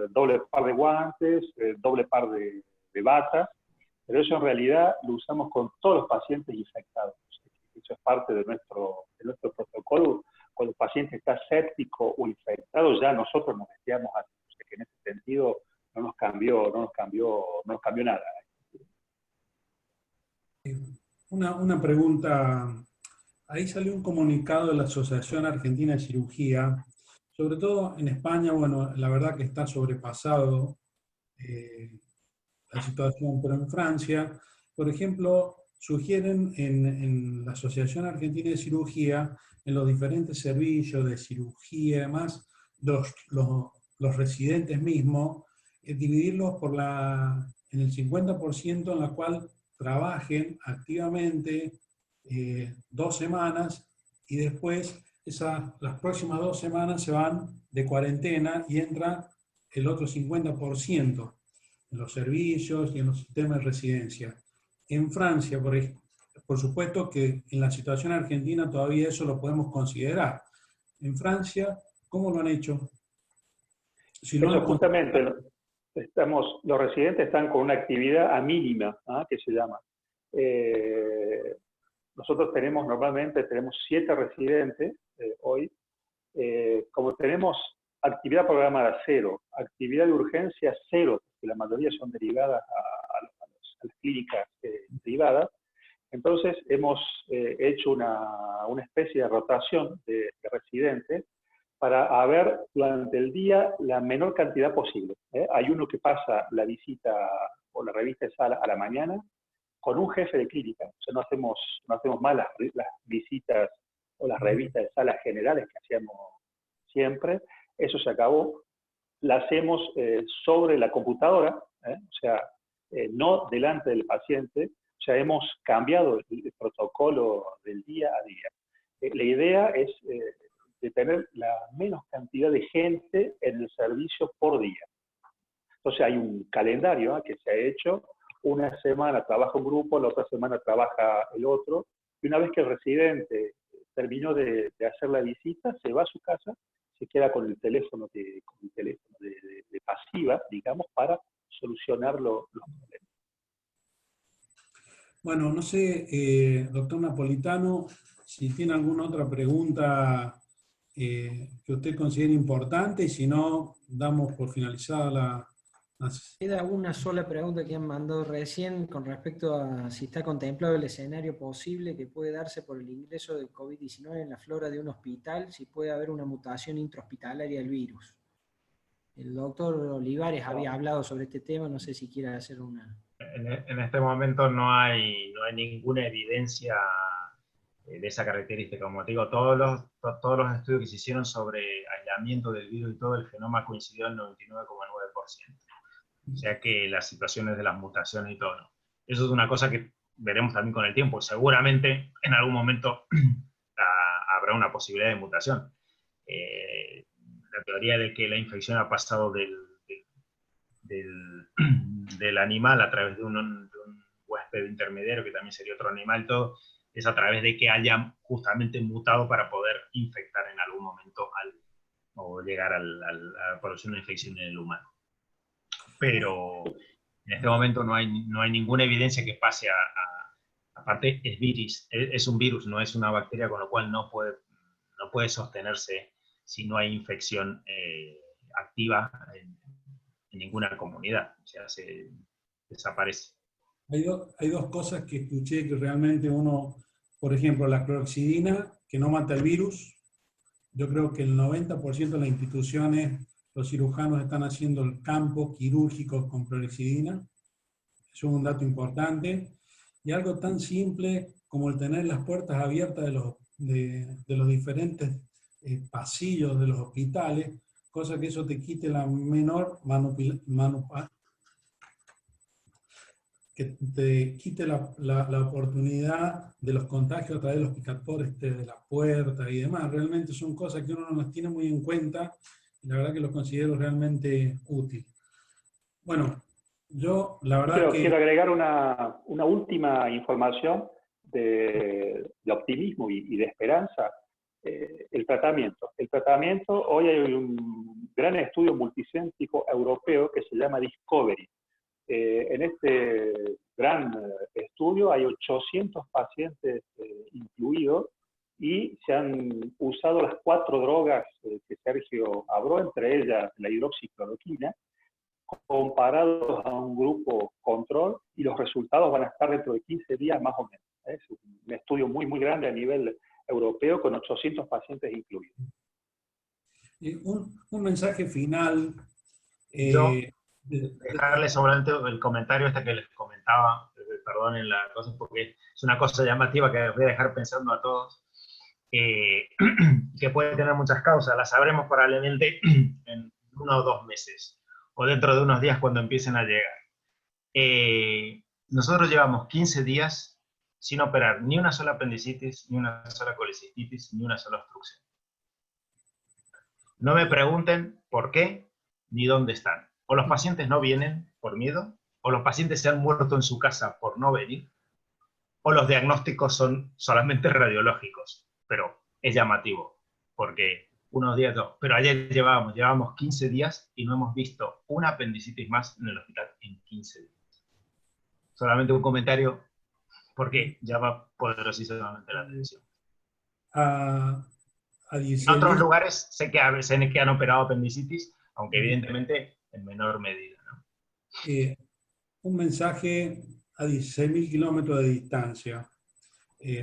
doble par de guantes, doble par de batas, pero eso en realidad lo usamos con todos los pacientes infectados. Eso es parte de nuestro protocolo. Cuando el paciente está séptico o infectado, ya nosotros nos vestíamos así. O sea que en ese sentido no nos cambió nada. Una pregunta. Ahí salió un comunicado de la Asociación Argentina de Cirugía. Sobre todo en España, bueno, la verdad que está sobrepasado la situación, pero en Francia, por ejemplo, sugieren en la Asociación Argentina de Cirugía, en los diferentes servicios de cirugía y demás, los residentes mismos, dividirlos en el 50% en la cual trabajen activamente 2 semanas y después las próximas 2 semanas se van de cuarentena y entra el otro 50% en los servicios y en los sistemas de residencia. En Francia, por supuesto que en la situación argentina todavía eso lo podemos considerar. En Francia, ¿cómo lo han hecho? Si eso justamente, los residentes están con una actividad a mínima, que se llama. Nosotros normalmente tenemos 7 residentes hoy. Como tenemos actividad programada 0, actividad de urgencia 0, porque la mayoría son derivadas a las clínicas privadas, entonces hemos hecho una especie de rotación de residentes para haber durante el día la menor cantidad posible. Hay uno que pasa la visita o la revista de sala a la mañana con un jefe de clínica. O sea, no hacemos más las visitas o las revistas de salas generales que hacíamos siempre. Eso se acabó. La hacemos sobre la computadora, o sea, no delante del paciente. O sea, hemos cambiado el protocolo del día a día. La idea es de tener la menos cantidad de gente en el servicio por día. Entonces hay un calendario que se ha hecho. Una semana trabaja un grupo, la otra semana trabaja el otro. Y una vez que el residente terminó de hacer la visita, se va a su casa, se queda con el teléfono de pasiva, digamos, para solucionar los problemas. Bueno, no sé, doctor Napolitano, si tiene alguna otra pregunta que usted considere importante, y si no, damos por finalizada la... Queda una sola pregunta que han mandado recién con respecto a si está contemplado el escenario posible que puede darse por el ingreso del COVID-19 en la flora de un hospital, si puede haber una mutación intrahospitalaria del virus. El doctor Olivares había hablado sobre este tema, no sé si quiere hacer una... En este momento no hay ninguna evidencia de esa característica. Como te digo, todos los estudios que se hicieron sobre aislamiento del virus y todo, el genoma coincidió en 99,9%. O sea que las situaciones de las mutaciones y todo, ¿no? Eso es una cosa que veremos también con el tiempo. Seguramente en algún momento habrá una posibilidad de mutación. La teoría de que la infección ha pasado del animal a través de un huésped intermediario, que también sería otro animal, todo, es a través de que haya justamente mutado para poder infectar en algún momento o llegar a producir una infección en el humano. Pero en este momento no hay ninguna evidencia que pase aparte es un virus, no es una bacteria, con lo cual no puede sostenerse si no hay infección activa en ninguna comunidad, o sea, se desaparece. Hay dos cosas que escuché que realmente por ejemplo, la clorexidina, que no mata el virus. Yo creo que el 90% de las instituciones, los cirujanos están haciendo el campo quirúrgico con clorexidina. Eso es un dato importante. Y algo tan simple como el tener las puertas abiertas de los diferentes pasillos de los hospitales, cosa que eso te quite la menor que te quite la oportunidad de los contagios a través de los picadores de la puerta y demás. Realmente son cosas que uno no las tiene muy en cuenta, y la verdad que lo considero realmente útil. Bueno, yo la verdad Quiero agregar una última información de optimismo y de esperanza. El tratamiento. Hoy hay un gran estudio multicéntrico europeo que se llama Discovery. En este gran estudio hay 800 pacientes incluidos y se han usado las 4 drogas que Sergio habló, entre ellas la hidroxicloroquina, comparados a un grupo control, y los resultados van a estar dentro de 15 días más o menos. Es un estudio muy, muy grande a nivel europeo con 800 pacientes incluidos. Un mensaje final. dejarles solamente el comentario este que les comentaba, perdonen la cosa, porque es una cosa llamativa que les voy a dejar pensando a todos, que puede tener muchas causas, las sabremos probablemente en 1 o 2 meses, o dentro de unos días cuando empiecen a llegar. Nosotros llevamos 15 días sin operar ni una sola apendicitis, ni una sola colecistitis, ni una sola obstrucción. No me pregunten por qué ni dónde están. O los pacientes no vienen por miedo, o los pacientes se han muerto en su casa por no venir, o los diagnósticos son solamente radiológicos. Pero es llamativo, porque unos días, pero ayer llevábamos 15 días y no hemos visto una apendicitis más en el hospital en 15 días. Solamente un comentario, porque llama poderosísimamente la atención. En otros lugares sé que han operado apendicitis, aunque evidentemente en menor medida, ¿no? Un mensaje a 16.000 kilómetros de distancia.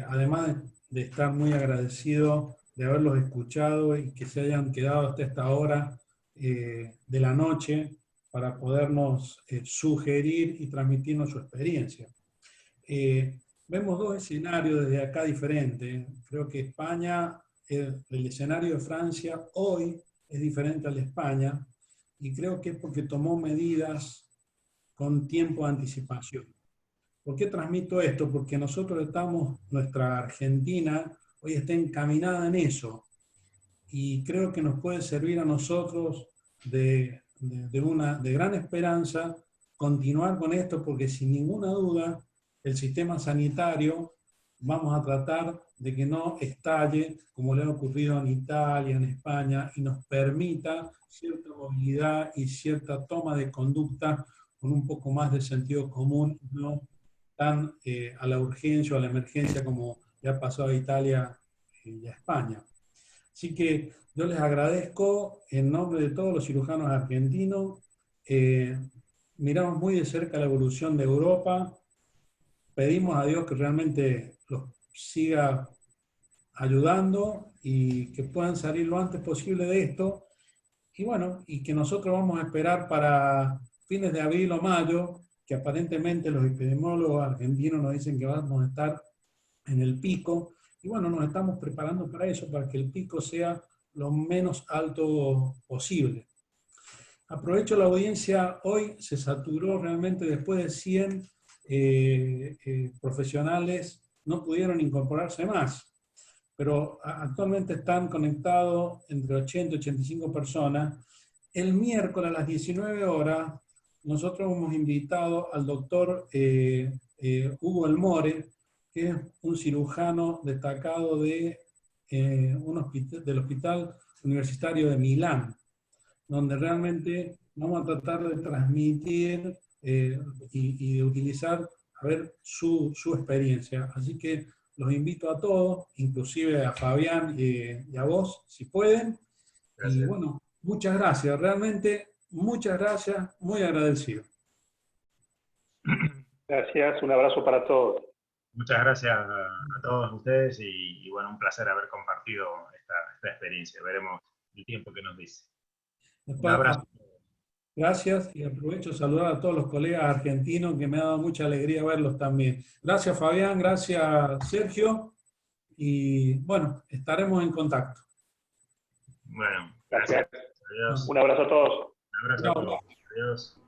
Además de estar muy agradecido de haberlos escuchado y que se hayan quedado hasta esta hora de la noche para podernos sugerir y transmitirnos su experiencia. Vemos 2 escenarios desde acá diferentes. Creo que España, el escenario de Francia hoy es diferente al de España, y creo que es porque tomó medidas con tiempo de anticipación. ¿Por qué transmito esto? Porque nosotros nuestra Argentina hoy está encaminada en eso, y creo que nos puede servir a nosotros de gran esperanza continuar con esto, porque sin ninguna duda el sistema sanitario vamos a tratar de que no estalle como le ha ocurrido en Italia, en España, y nos permita cierta movilidad y cierta toma de conducta con un poco más de sentido común, no tan a la urgencia o a la emergencia como le ha pasado a Italia y a España. Así que yo les agradezco en nombre de todos los cirujanos argentinos. Miramos muy de cerca la evolución de Europa. Pedimos a Dios que realmente los siga ayudando y que puedan salir lo antes posible de esto. Y bueno, y que nosotros vamos a esperar para fines de abril o mayo, que aparentemente los epidemiólogos argentinos nos dicen que vamos a estar en el pico. Y bueno, nos estamos preparando para eso, para que el pico sea lo menos alto posible. Aprovecho la audiencia, hoy se saturó realmente, después de 100 profesionales no pudieron incorporarse más, pero actualmente están conectados entre 80 y 85 personas. El miércoles a las 19 horas nosotros hemos invitado al doctor Hugo Elmore, que es un cirujano destacado del Hospital Universitario de Milán, donde realmente vamos a tratar de transmitir y de utilizar su experiencia. Así que los invito a todos, inclusive a Fabián y a vos, si pueden. Gracias. Y bueno, muchas gracias, realmente muchas gracias, muy agradecido. Gracias, un abrazo para todos. Muchas gracias a todos ustedes y bueno, un placer haber compartido esta experiencia. Veremos el tiempo que nos dice. Un abrazo. Gracias, y aprovecho de saludar a todos los colegas argentinos, que me ha dado mucha alegría verlos también. Gracias Fabián, gracias Sergio, y bueno, estaremos en contacto. Bueno, gracias. Adiós. Un abrazo a todos. Un abrazo a todos. Adiós.